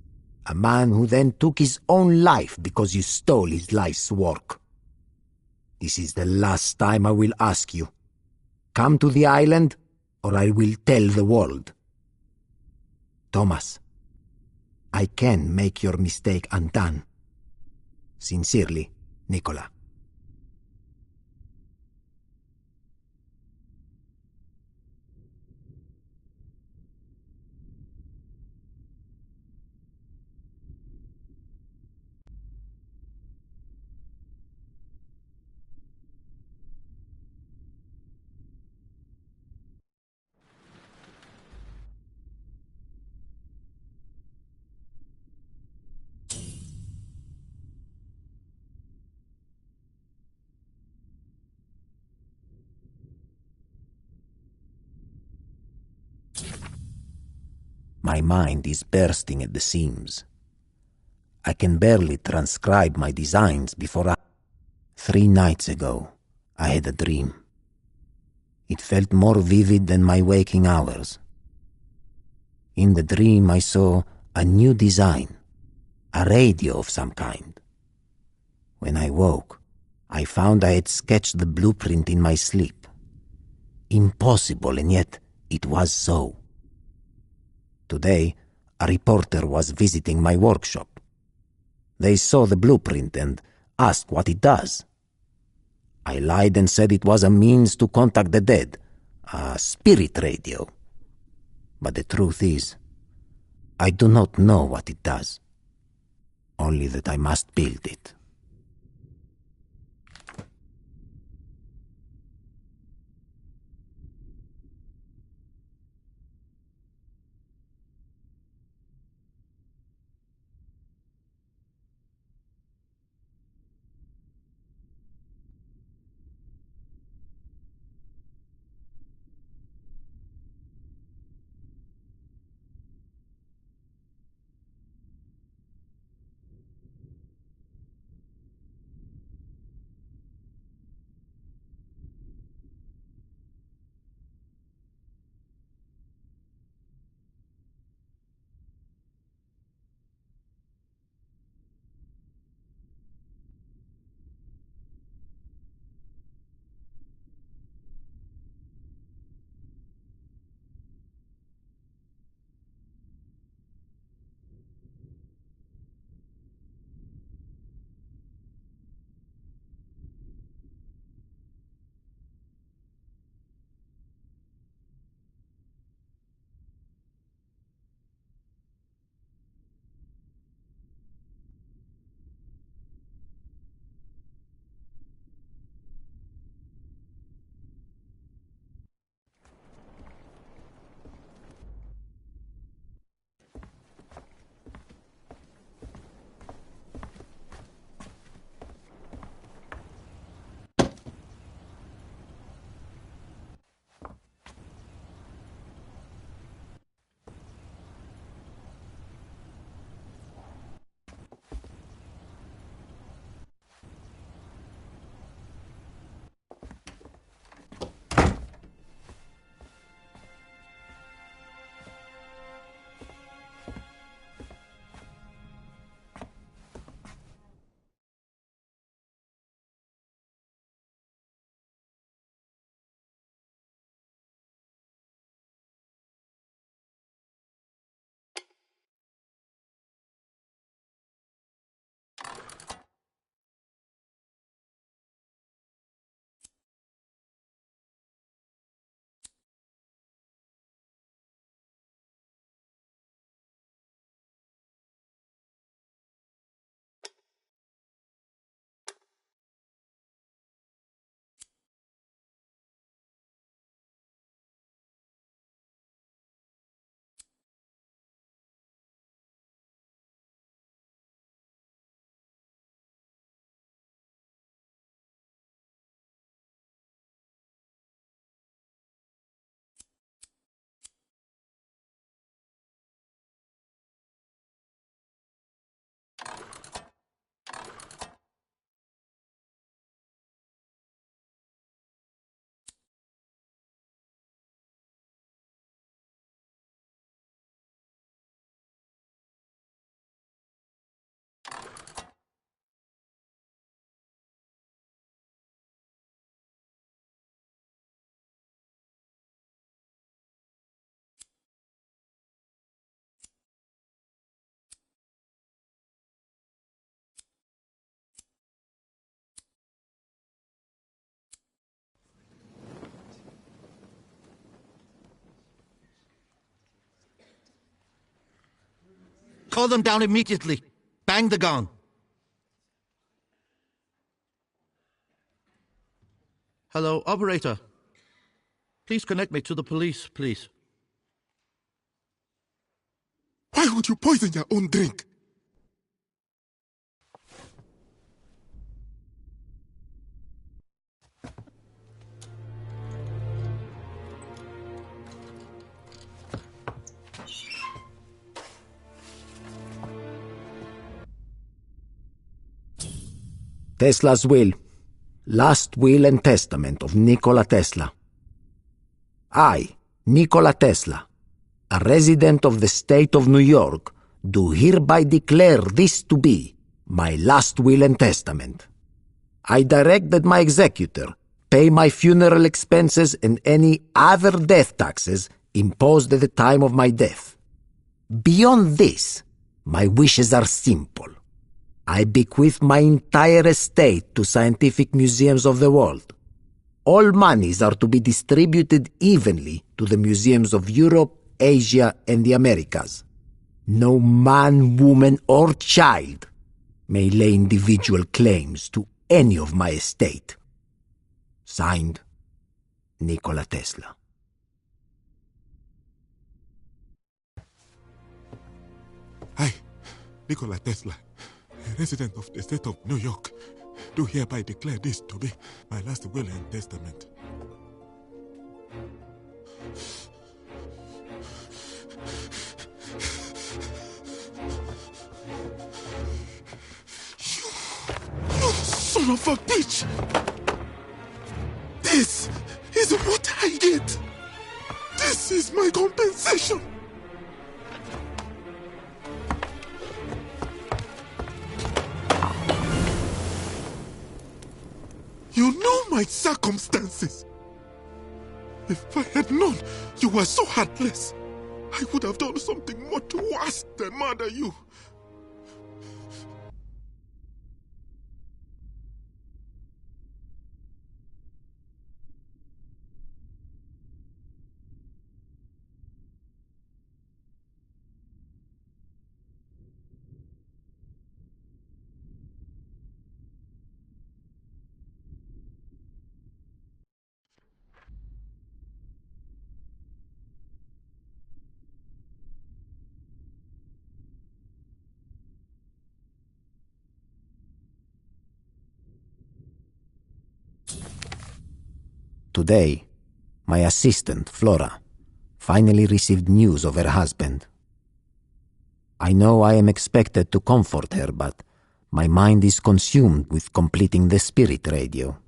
a man who then took his own life because you stole his life's work. This is the last time I will ask you. Come to the island, or I will tell the world. Thomas, I can make your mistake undone. Sincerely, Nicola. My mind is bursting at the seams. I can barely transcribe my designs before 3 nights ago, I had a dream. It felt more vivid than my waking hours. In the dream, I saw a new design, a radio of some kind. When I woke, I found I had sketched the blueprint in my sleep. Impossible, and yet it was so. Today, a reporter was visiting my workshop. They saw the blueprint and asked what it does. I lied and said it was a means to contact the dead, a spirit radio. But the truth is, I do not know what it does, only that I must build it. Call them down immediately. Bang the gun. Hello, operator. Please connect me to the police, please. Why would you poison your own drink? Tesla's will. Last will and testament of Nikola Tesla. I, Nikola Tesla, a resident of the state of New York, do hereby declare this to be my last will and testament. I direct that my executor pay my funeral expenses and any other death taxes imposed at the time of my death. Beyond this, my wishes are simple. I bequeath my entire estate to scientific museums of the world. All monies are to be distributed evenly to the museums of Europe, Asia, and the Americas. No man, woman, or child may lay individual claims to any of my estate. Signed, Nikola Tesla. I, Nikola Tesla, a resident of the state of New York, do hereby declare this to be my last will and testament. You son of a bitch! This is what I get! This is my compensation! You know my circumstances. If I had known you were so heartless, I would have done something much worse than murder you. Today, my assistant, Flora, finally received news of her husband. I know I am expected to comfort her, but my mind is consumed with completing the spirit radio.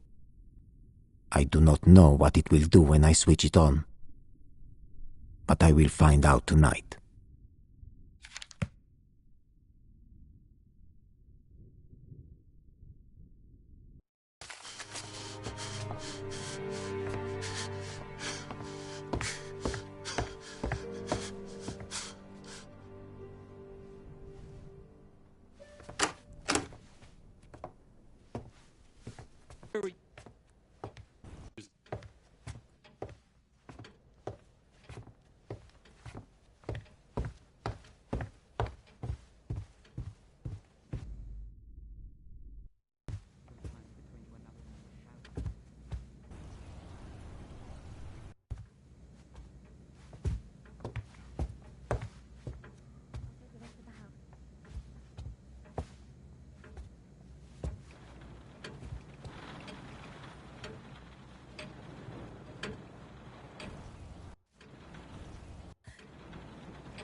I do not know what it will do when I switch it on, but I will find out tonight.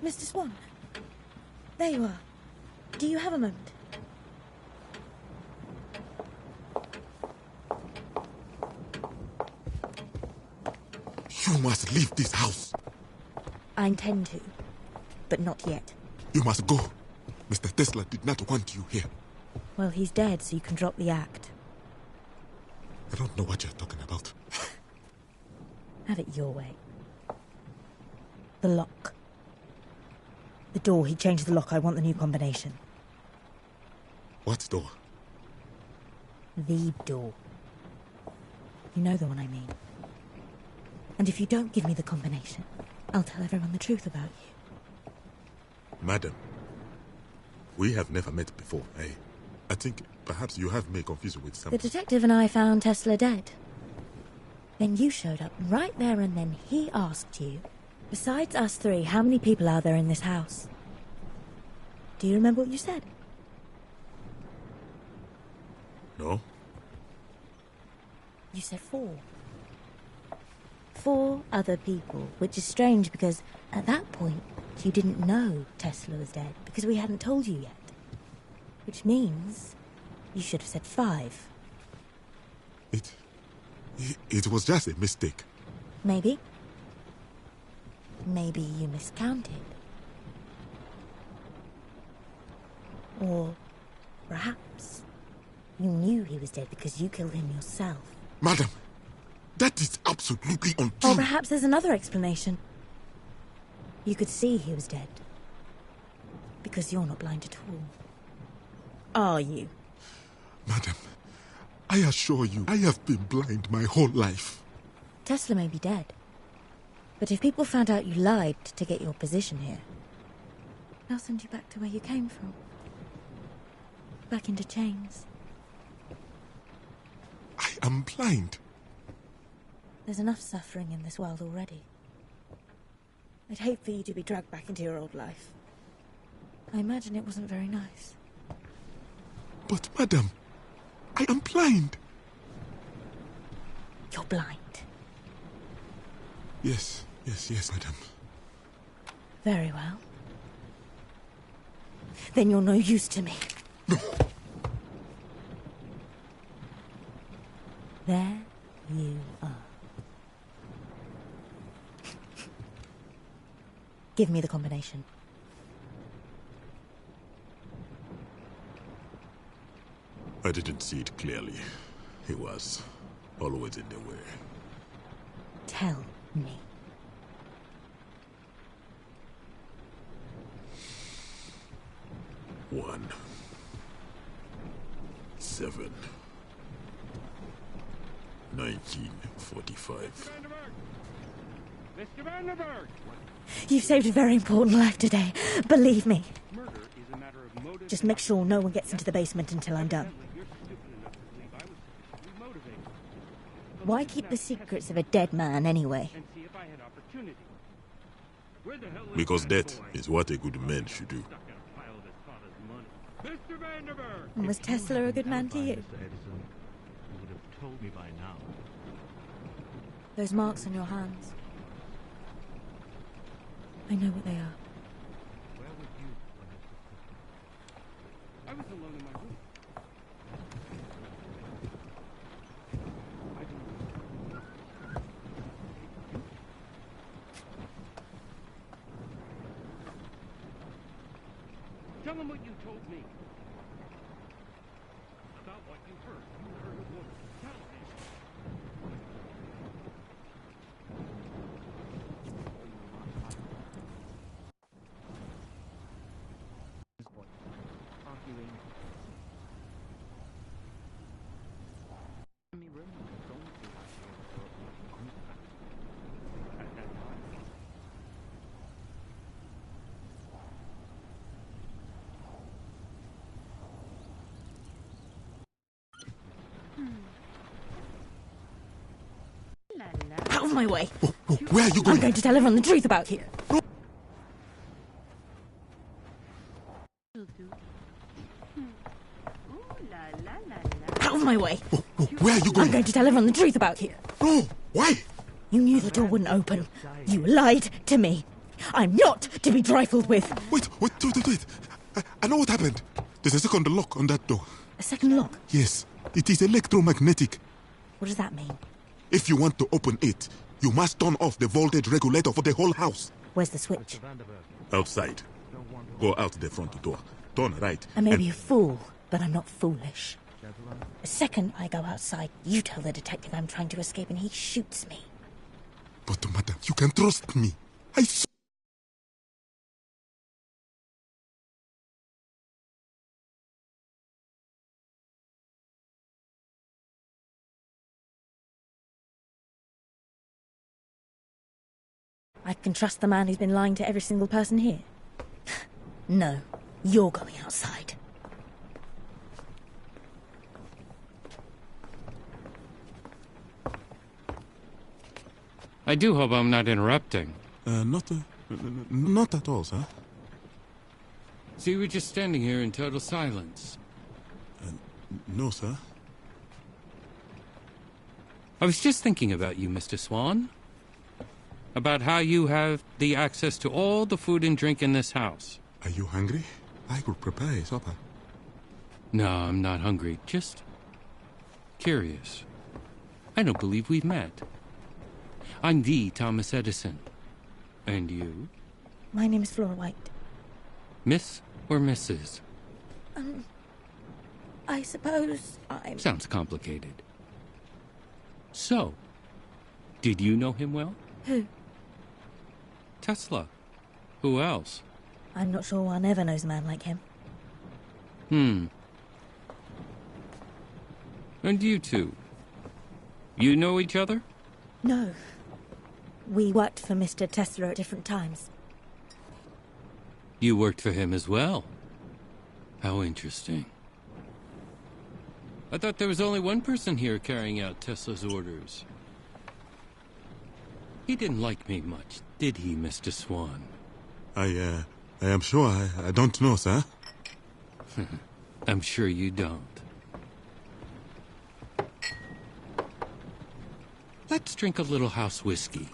Mr. Swan, there you are. Do you have a moment? You must leave this house. I intend to, but not yet. You must go. Mr. Tesla did not want you here. Well, he's dead, so you can drop the act. I don't know what you're talking about. Have it your way. The lock. The door. He changed the lock. I want the new combination. What door? The door. You know the one I mean. And if you don't give me the combination, I'll tell everyone the truth about you. Madam, We have never met before, eh? I think perhaps you have me confused with The someone. detective and I found Tesla dead. Then you showed up right there and then he asked you, besides us three, how many people are there in this house? Do you remember what you said? No? You said 4. 4 other people, which is strange because at that point you didn't know Tesla was dead because we hadn't told you yet. Which means you should have said 5. It was just a mistake. Maybe. Maybe you miscounted. Or perhaps you knew he was dead because you killed him yourself. Madam, that is absolutely untrue. Or perhaps there's another explanation. You could see he was dead. Because you're not blind at all. Are you? Madam, I assure you, I have been blind my whole life. Tesla may be dead. But if people found out you lied to get your position here, they'll send you back to where you came from. Back into chains. I am blind. There's enough suffering in this world already. I'd hate for you to be dragged back into your old life. I imagine it wasn't very nice. But, madam, I am blind. You're blind. Yes, madam. Very well. Then you're no use to me. No. There you are. Give me the combination. I didn't see it clearly. He was always in the way. Tell me. One, 7, 1945. Mr. Vanderberg! You've saved a very important life today. Believe me. Murder is a matter of motive. Just make sure no one gets into the basement until I'm done. You're stupid enough to believe I was remotivated. Why keep the secrets of a dead man anyway? And see if I had opportunity. Where the hell is Because that that boy? is what a good man should do. Stuck in a pile of his father's money. Mr. Vanderberg! And was Tesla a good man to you? Mr. Edison, you would have told me by now. Those marks on your hands. I know what they are. Where were you when I took this? I was alone in my room. I don't Tell him what you told me. About what you heard. You heard a woman. Tell him. Arguing. Me room was going to At that time. Out of my way! Oh, where are you going? I'm going to tell everyone the truth about you. Out of my way! Oh, where are you going? I'm going to tell everyone the truth about you. No, why? You knew the door wouldn't open. You lied to me. I'm not to be trifled with. Wait. I know what happened. There's a second lock on that door. A second lock? Yes, it is electromagnetic. What does that mean? If you want to open it, you must turn off the voltage regulator for the whole house. Where's the switch? Outside. Go out the front door. Turn right. I may be a fool, but I'm not foolish. The second I go outside, you tell the detective I'm trying to escape and he shoots me. But, madam, you can trust me. I can trust the man who's been lying to every single person here? No, You're going outside. I do hope I'm not interrupting. Not at all, sir. So you were just standing here in total silence? No, sir. I was just thinking about you, Mr. Swan. About how you have the access to all the food and drink in this house. Are you hungry? I could prepare a supper. No, I'm not hungry. Just curious. I don't believe we've met. I'm the Thomas Edison. And you? My name is Flora White. Miss or Mrs.? I suppose I'm... Sounds complicated. So, did you know him well? Who? Tesla. Who else? I'm not sure one ever knows a man like him. And you two? You know each other? No. We worked for Mr. Tesla at different times. You worked for him as well. How interesting. I thought there was only one person here carrying out Tesla's orders. He didn't like me much, did he, Mr. Swan? I am sure I don't know, sir. I'm sure you don't. Let's drink a little house whiskey.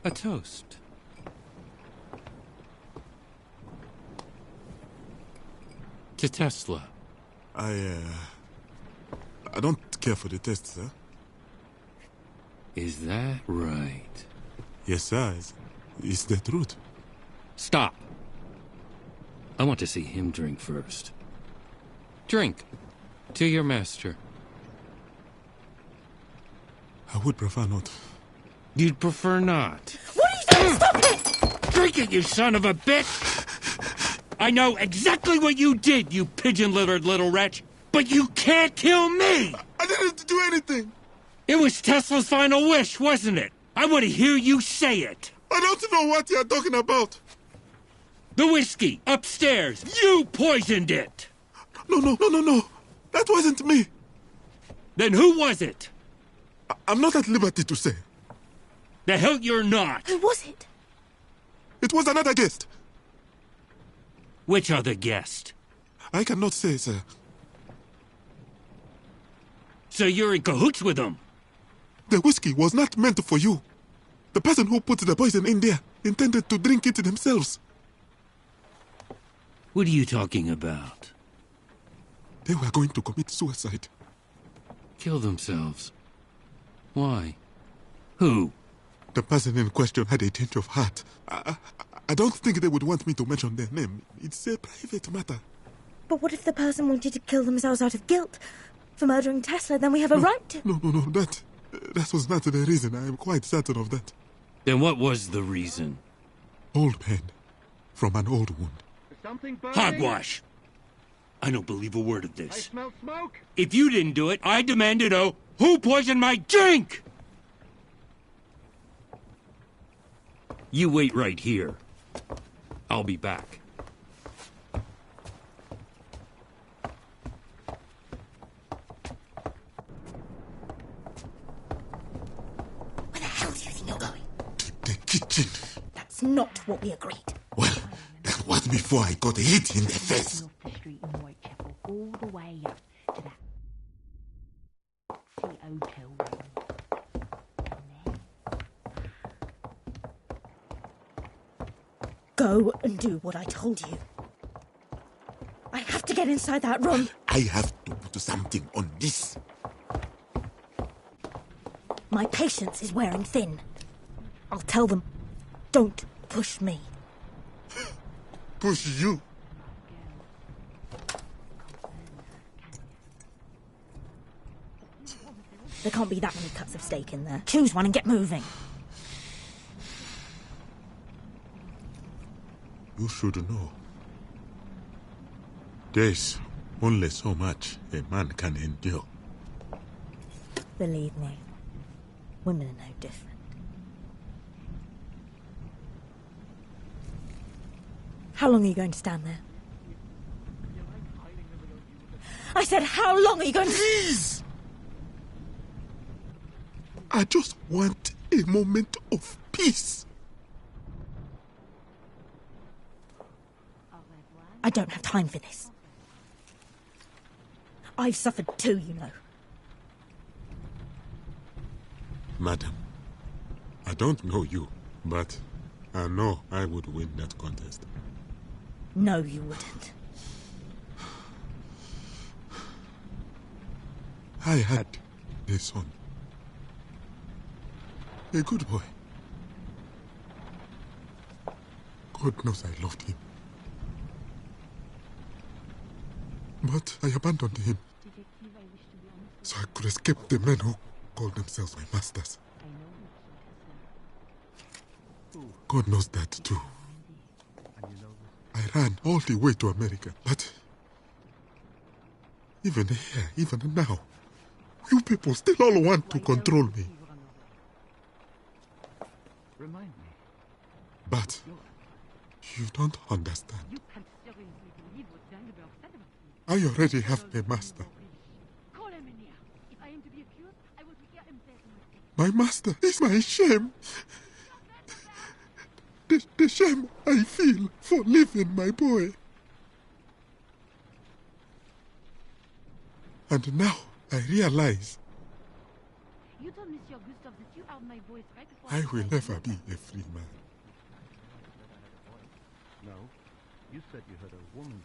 A toast. To Tesla. I don't care for the test, sir. Is that right? Yes, sir. It's the truth. Stop. I want to see him drink first. Drink. To your master. I would prefer not. You'd prefer not. What are you doing? Stop it! Drink it, you son of a bitch! I know exactly what you did, you pigeon-littered little wretch, but you can't kill me! I didn't do anything! It was Tesla's final wish, wasn't it? I want to hear you say it! I don't know what you're talking about! The whiskey, upstairs! You poisoned it! No. That wasn't me! Then who was it? I'm not at liberty to say. The hell you're not! Who was it? It was another guest. Which other guest? I cannot say, sir. So you're in cahoots with them? The whiskey was not meant for you. The person who put the poison in there intended to drink it themselves. What are you talking about? They were going to commit suicide. Kill themselves? Why? Who? The person in question had a change of heart. I don't think they would want me to mention their name. It's a private matter. But what if the person wanted to kill themselves out of guilt for murdering Tesla? Then we have a right to... No. That was not the reason. I am quite certain of that. Then what was the reason? Old pain from an old wound. Hogwash! I don't believe a word of this. I smell smoke. If you didn't do it, I demand to know who poisoned my drink! You wait right here. I'll be back. Where the hell do you think you're going? To the kitchen. That's not what we agreed. Well, that was before I got hit in the face. Off the street in Whitechapel, all the way up to that hotel room. Go and do what I told you. I have to get inside that room. I have to put something on this. My patience is wearing thin. I'll tell them, don't push me. Push you? There can't be that many cuts of steak in there. Choose one and get moving. You should know. There's only so much a man can endure. Believe me, Women are no different. How long are you going to stand there? I said, how long are you going to... Please! I just want a moment of peace. I don't have time for this. I've suffered too, you know. Madam, I don't know you, but I know I would win that contest. No, you wouldn't. I had a son. A good boy. God knows I loved him. But I abandoned him so I could escape the men who called themselves my masters. God knows that too. I ran all the way to America, but even here, even now, you people still all want to control me. Remind me. But you don't understand. I already have a master. My master is my shame. The shame I feel for leaving my boy. And now I realize You told Monsieur Gustav that you are my voice right before I will never be a free man. No, you said you heard a woman's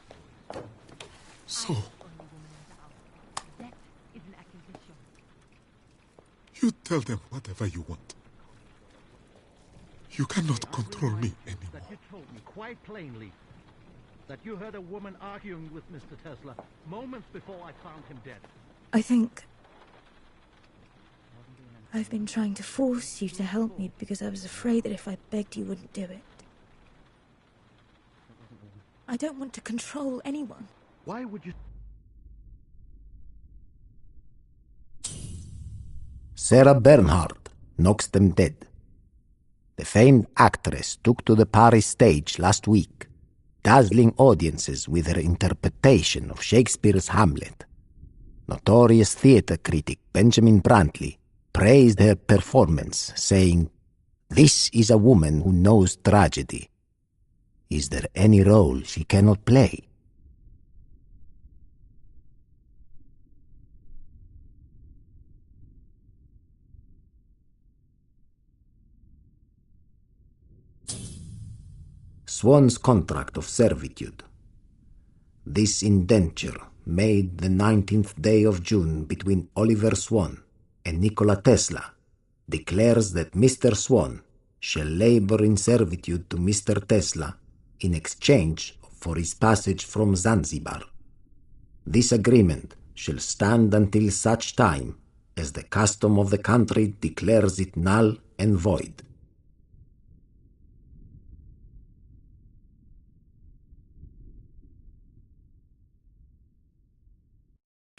voice. So, That is an accusation. you tell them whatever you want. You cannot control me anymore. That you told me quite plainly that you heard a woman arguing with Mr. Tesla moments before I found him dead. I think I've been trying to force you to help me because I was afraid that if I begged you wouldn't do it. I don't want to control anyone. Why would you... Sarah Bernhardt knocks them dead. The famed actress took to the Paris stage last week, dazzling audiences with her interpretation of Shakespeare's Hamlet. Notorious theatre critic Benjamin Brantley praised her performance, saying, "This is a woman who knows tragedy. Is there any role she cannot play?" Swan's contract of servitude. This indenture, made the 19th day of June between Oliver Swan and Nikola Tesla, declares that Mr. Swan shall labor in servitude to Mr. Tesla in exchange for his passage from Zanzibar. This agreement shall stand until such time as the custom of the country declares it null and void.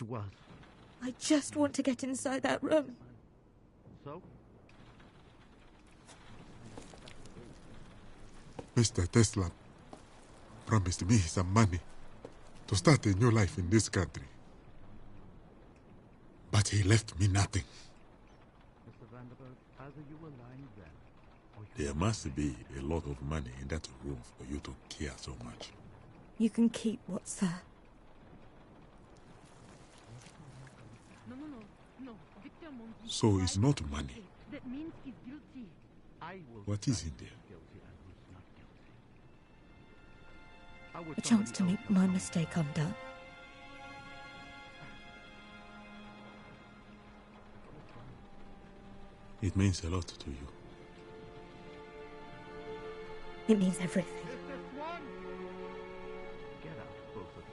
Was. I just want to get inside that room. So? Mr. Tesla promised me some money to start a new life in this country. But he left me nothing. Mr. Vanderbilt, either you were lying then, or There must be a lot of money in that room for you to care so much. You can keep what's there. No. Victor Monty. So it's not money. That means he's guilty. I will... What is in there? Guilty and who's not guilty. I would A chance to make my mistake undone. It means a lot to you. It means everything. Get out, both of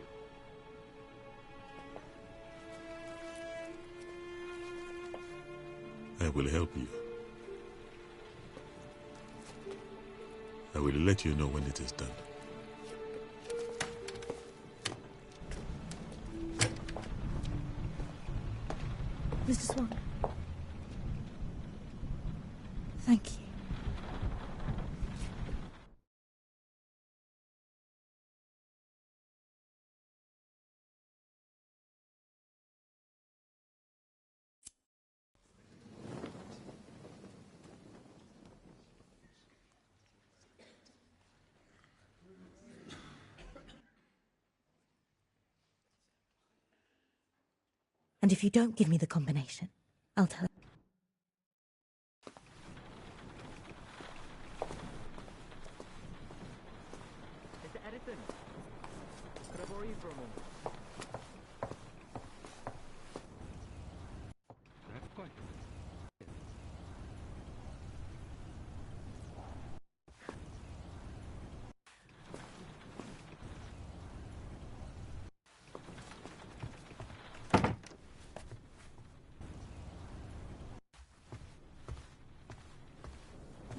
you. I will help you. I will let you know when it is done. Mr. Swan. And if you don't give me the combination, I'll tell her. Mr. Edison, could I borrow you for a moment? That's quite...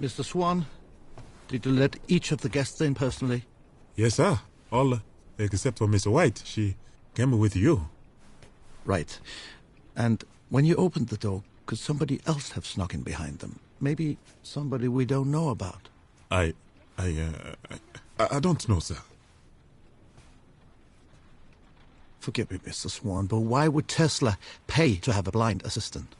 Mr. Swan, did you let each of the guests in personally? Yes, sir. All except for Miss White. She came with you. Right. And when you opened the door, could somebody else have snuck in behind them? Maybe somebody we don't know about? I don't know, sir. Forgive me, Mr. Swan, but why would Tesla pay to have a blind assistant?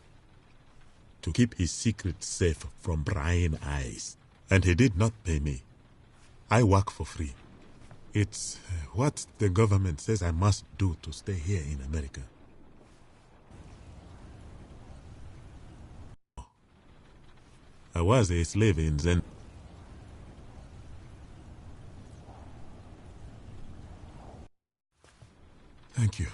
To keep his secret safe from prying eyes. And he did not pay me. I work for free. It's what the government says I must do to stay here in America. I was a slave in Zen. Thank you.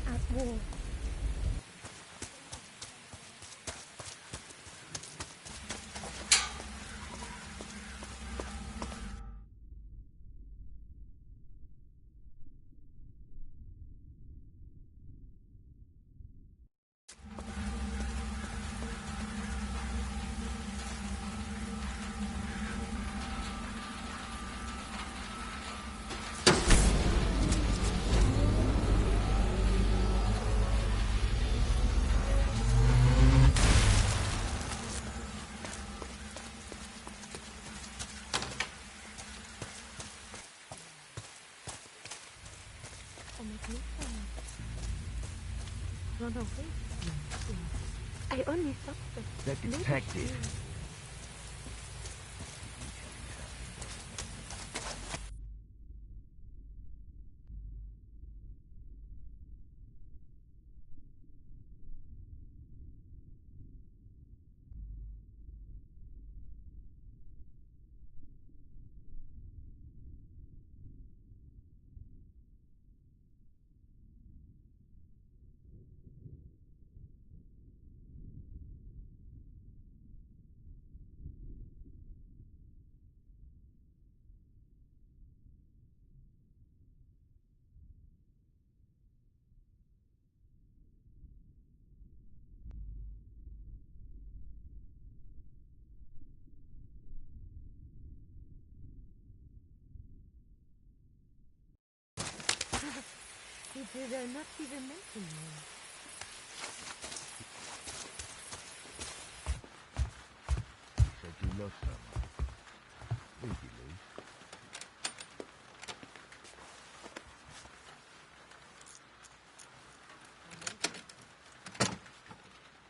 At war. No, wait. I only suspect. The detective. Did not even mention you. Said you love someone. Who'd you lose?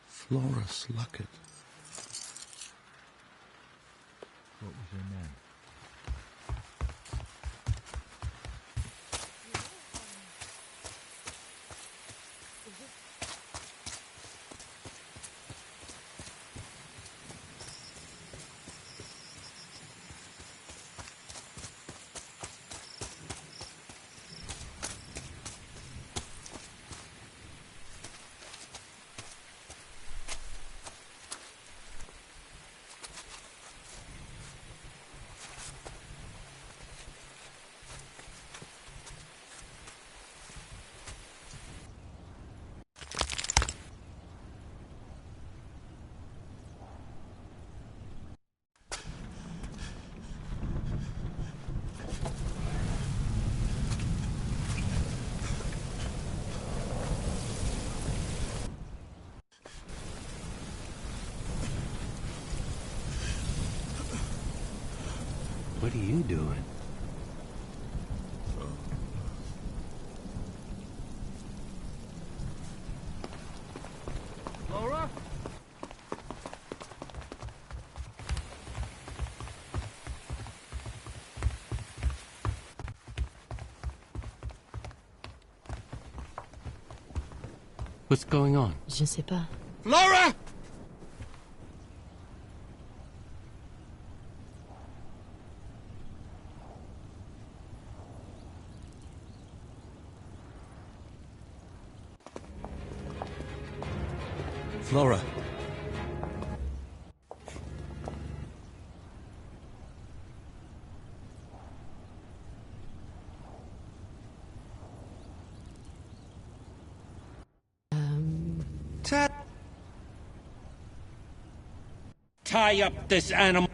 Flora Sluckett. What was her name? What are you doing? Laura? What's going on? Je sais pas. Laura! Flora. Tie up this animal.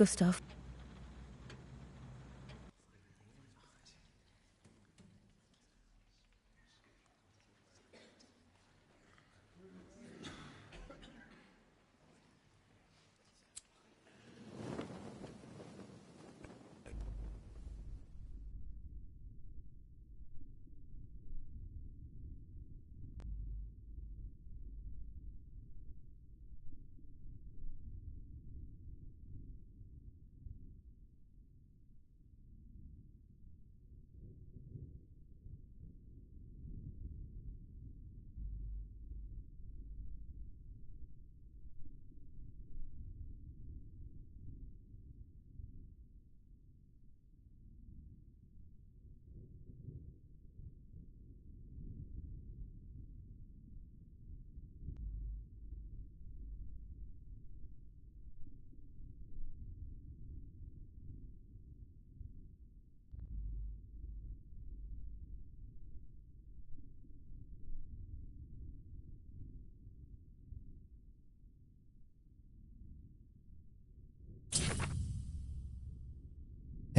Gustav.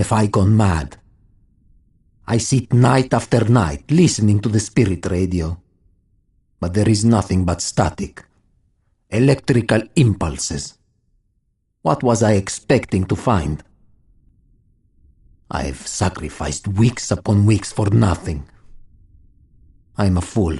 Have I gone mad? I sit night after night listening to the spirit radio, but there is nothing but static, electrical impulses. What was I expecting to find? I've sacrificed weeks upon weeks for nothing. I'm a fool.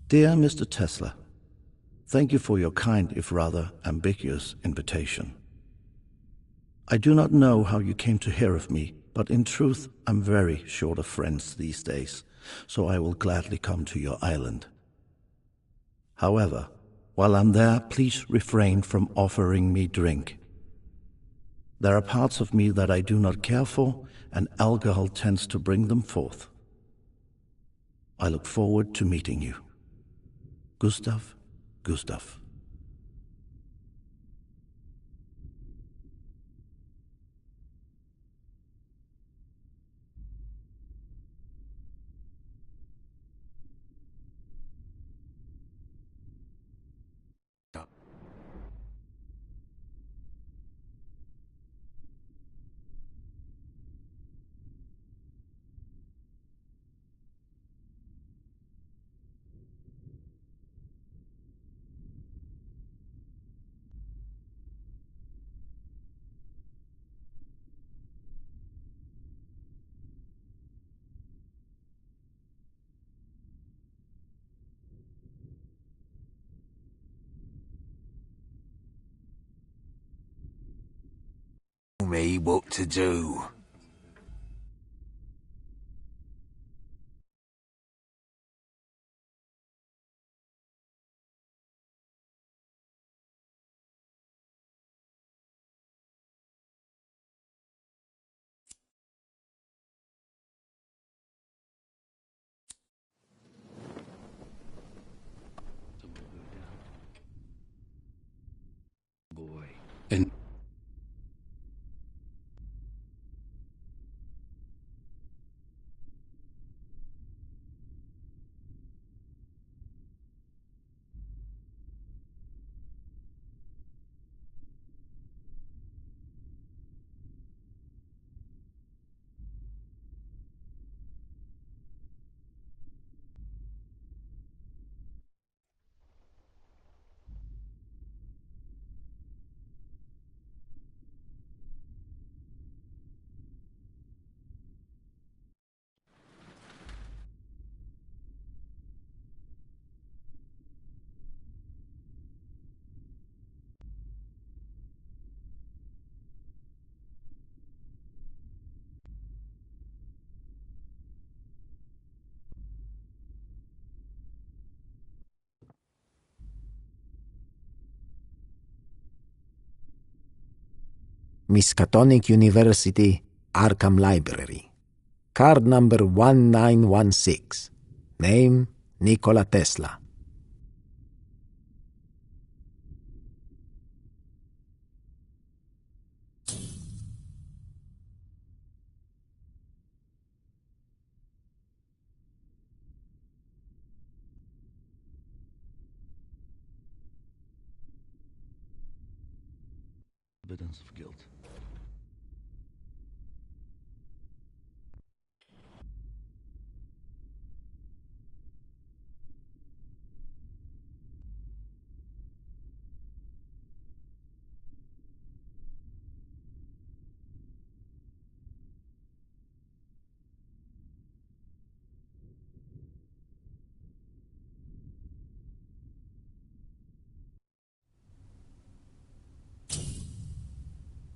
Dear Mr. Tesla, thank you for your kind, if rather ambiguous, invitation. I do not know how you came to hear of me, but in truth, I'm very short of friends these days, so I will gladly come to your island. However, while I'm there, please refrain from offering me drink. There are parts of me that I do not care for, and alcohol tends to bring them forth. I look forward to meeting you. Gustav, Gustav. Me what to do. Boy. And Miskatonic University, Arkham Library. Card number 1916. Name, Nikola Tesla. Evidence of guilt.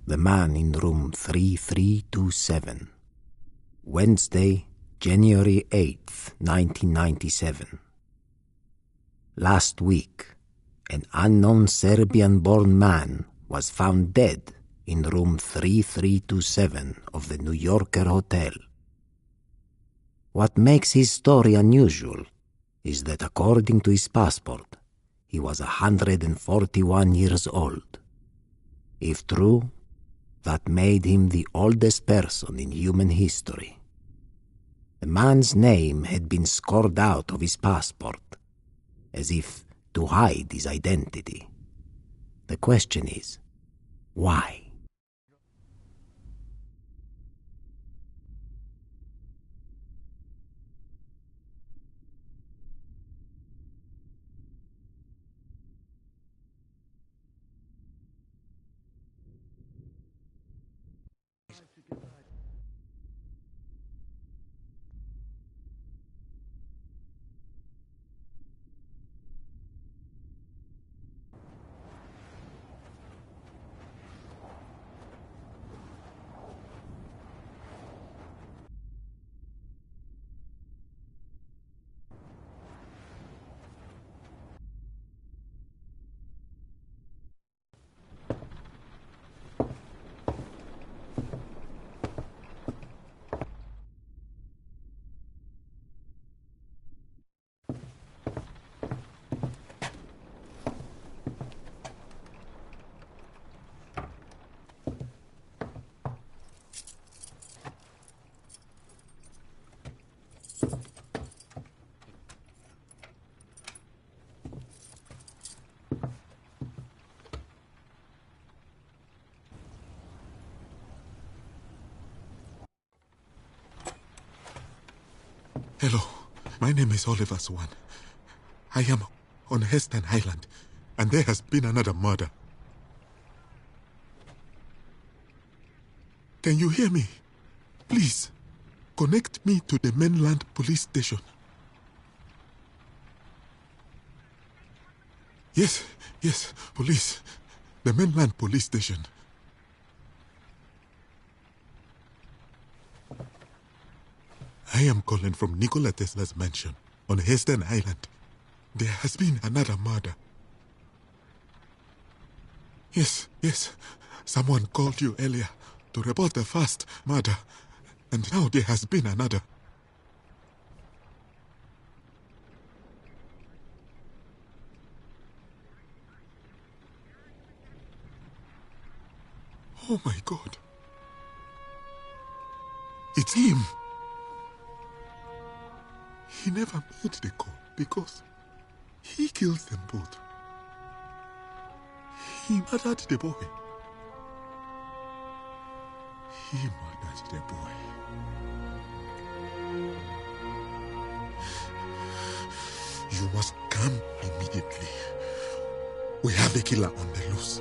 The man in room 3327. Wednesday, January 8th, 1997. Last week, an unknown Serbian-born man was found dead in room 3327 of the New Yorker Hotel. What makes his story unusual is that according to his passport, he was 141 years old. If true, that made him the oldest person in human history. The man's name had been scored out of his passport, as if to hide his identity. The question is, why? Hello, my name is Oliver Swan. I am on Heston Island, and there has been another murder. Can you hear me? Please, connect me to the mainland police station. Yes, police. The mainland police station. I am calling from Nikola Tesla's mansion on Heston Island. There has been another murder. Yes. Someone called you earlier to report the first murder, and now there has been another. Oh my God. It's him. He never made the call because he killed them both. He murdered the boy. He murdered the boy. You must come immediately. We have a killer on the loose.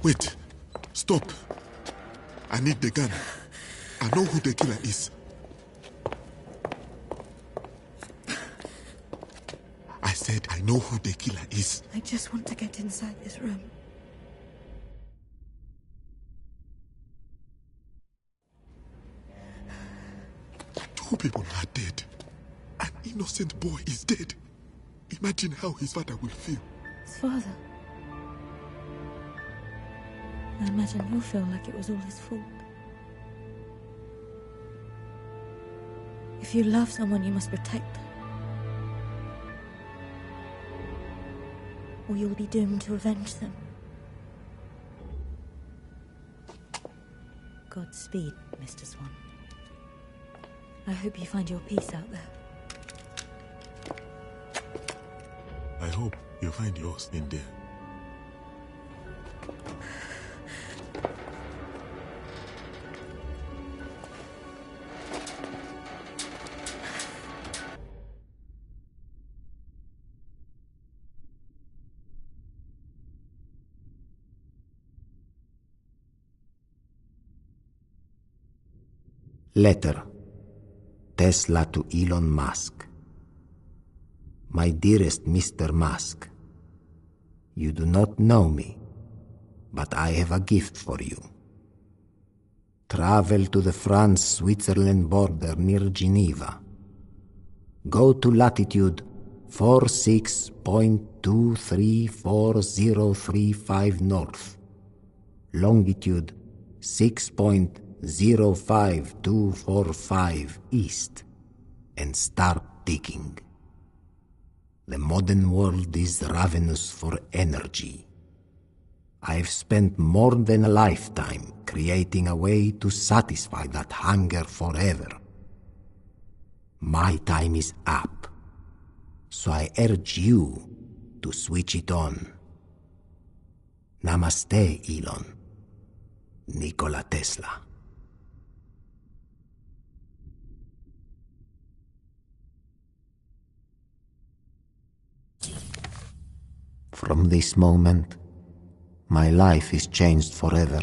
Wait. Stop. I need the gun. I know who the killer is. I said I know who the killer is. I just want to get inside this room. Two people are dead. An innocent boy is dead. Imagine how his father will feel. His father? I imagine he'll feel like it was all his fault. If you love someone, you must protect them. Or you'll be doomed to avenge them. Godspeed, Mr. Swan. I hope you find your peace out there. I hope you find yours in there. Letter. Tesla to Elon Musk. My dearest Mr. Musk, you do not know me, but I have a gift for you. Travel to the France-Switzerland border near Geneva. Go to latitude 46.234035 north, longitude 6.05245 east, and start digging. The modern world is ravenous for energy. I've spent more than a lifetime creating a way to satisfy that hunger forever. My time is up, so I urge you to switch it on. Namaste, Elon. Nikola Tesla. From this moment, my life is changed forever.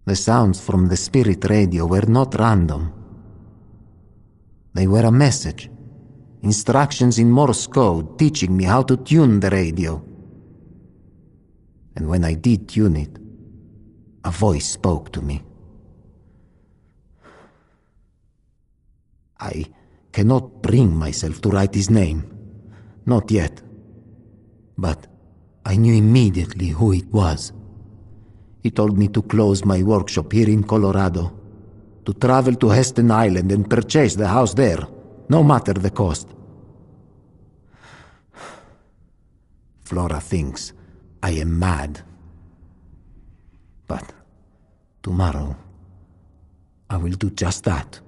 The sounds from the spirit radio were not random. They were a message, instructions in Morse code teaching me how to tune the radio. And when I did tune it, A voice spoke to me. I cannot bring myself to write his name. Not yet. But I knew immediately who it was. He told me to close my workshop here in Colorado, to travel to Heston Island and purchase the house there, no matter the cost. Flora thinks I am mad. But tomorrow, I will do just that.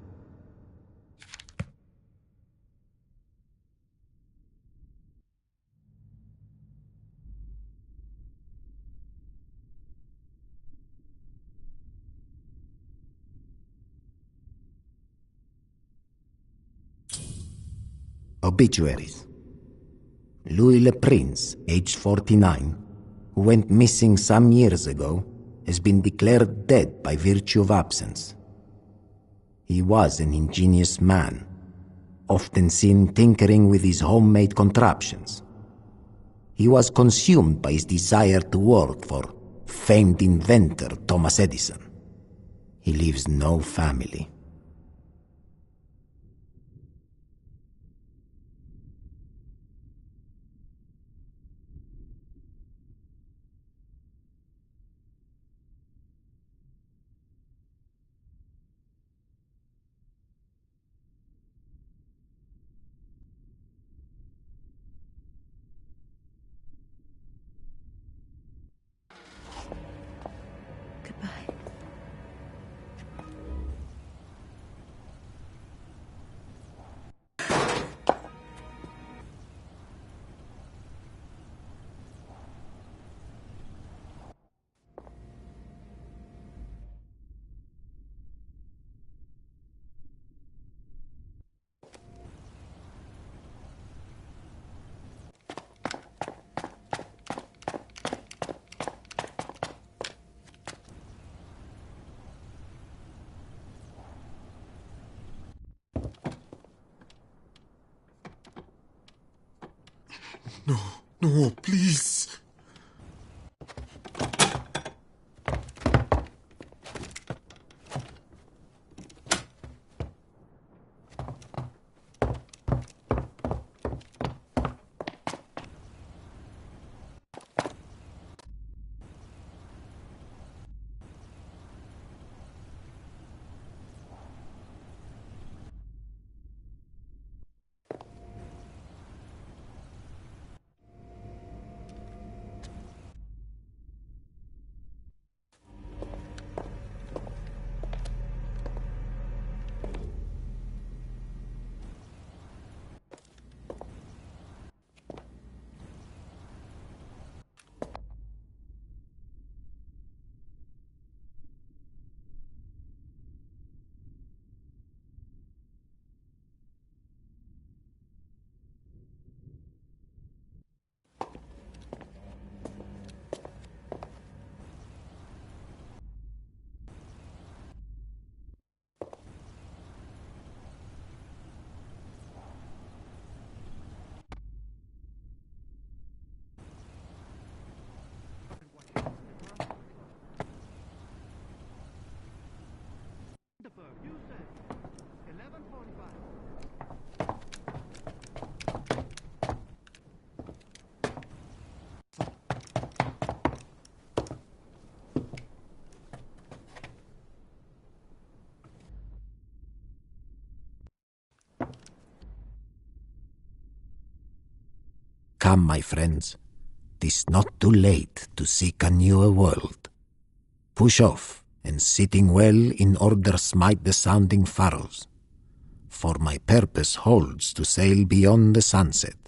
Obituaries. Louis Le Prince, aged 49, who went missing some years ago, has been declared dead by virtue of absence. He was an ingenious man, often seen tinkering with his homemade contraptions. He was consumed by his desire to work for famed inventor Thomas Edison. He leaves no family. Goodbye. No, no, please. You said 11:45. Come, my friends. 'Tis not too late to seek a newer world. Push off, and sitting well in order smite the sounding furrows. For my purpose holds to sail beyond the sunset,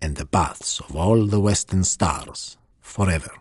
and the paths of all the western stars, forever.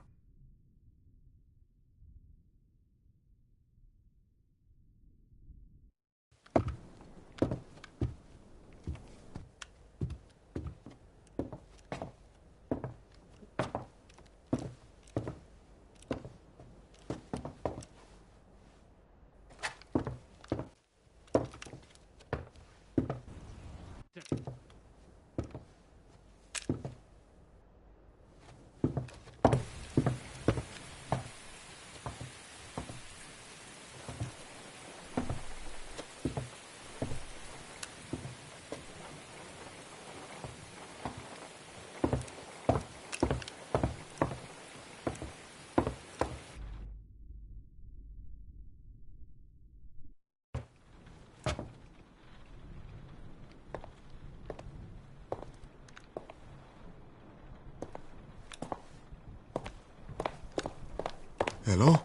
Hello?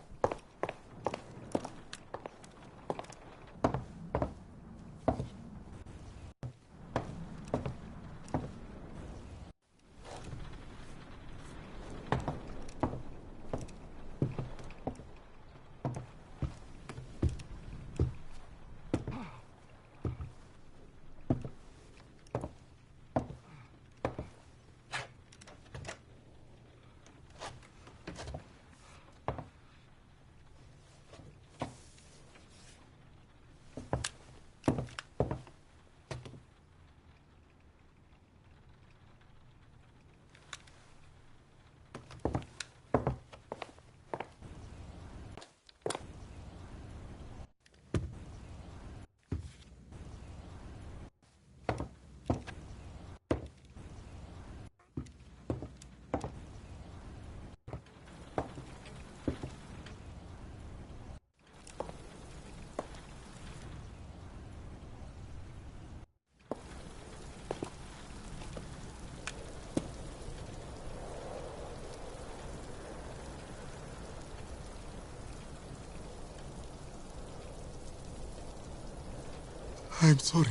I'm sorry.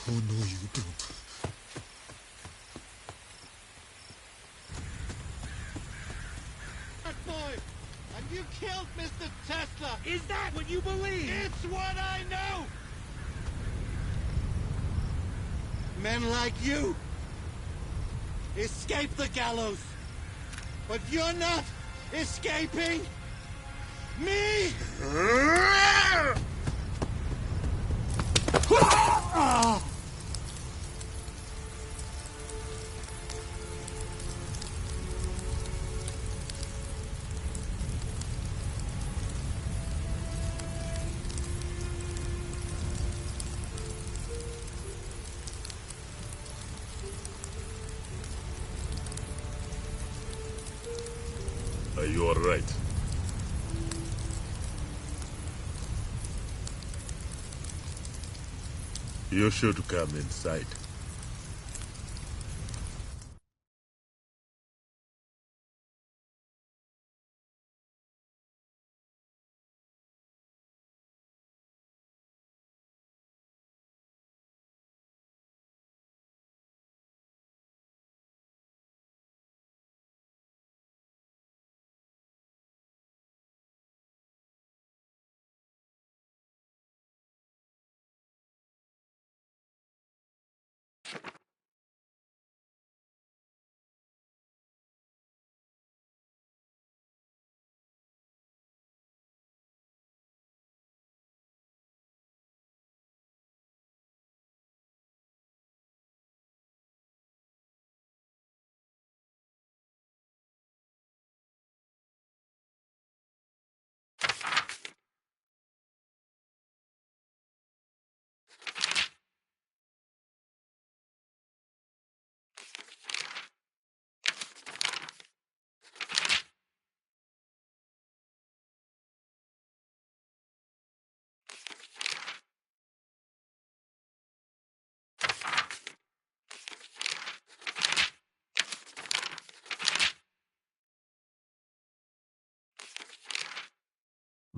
Oh, no, you don't. That boy! And you killed Mr. Tesla! Is that what you believe? It's what I know! Men like you escape the gallows. But you're not escaping me! Are you all right? You should come inside.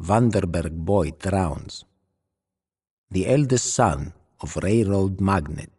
Vanderberg boy drowns. The eldest son of railroad magnate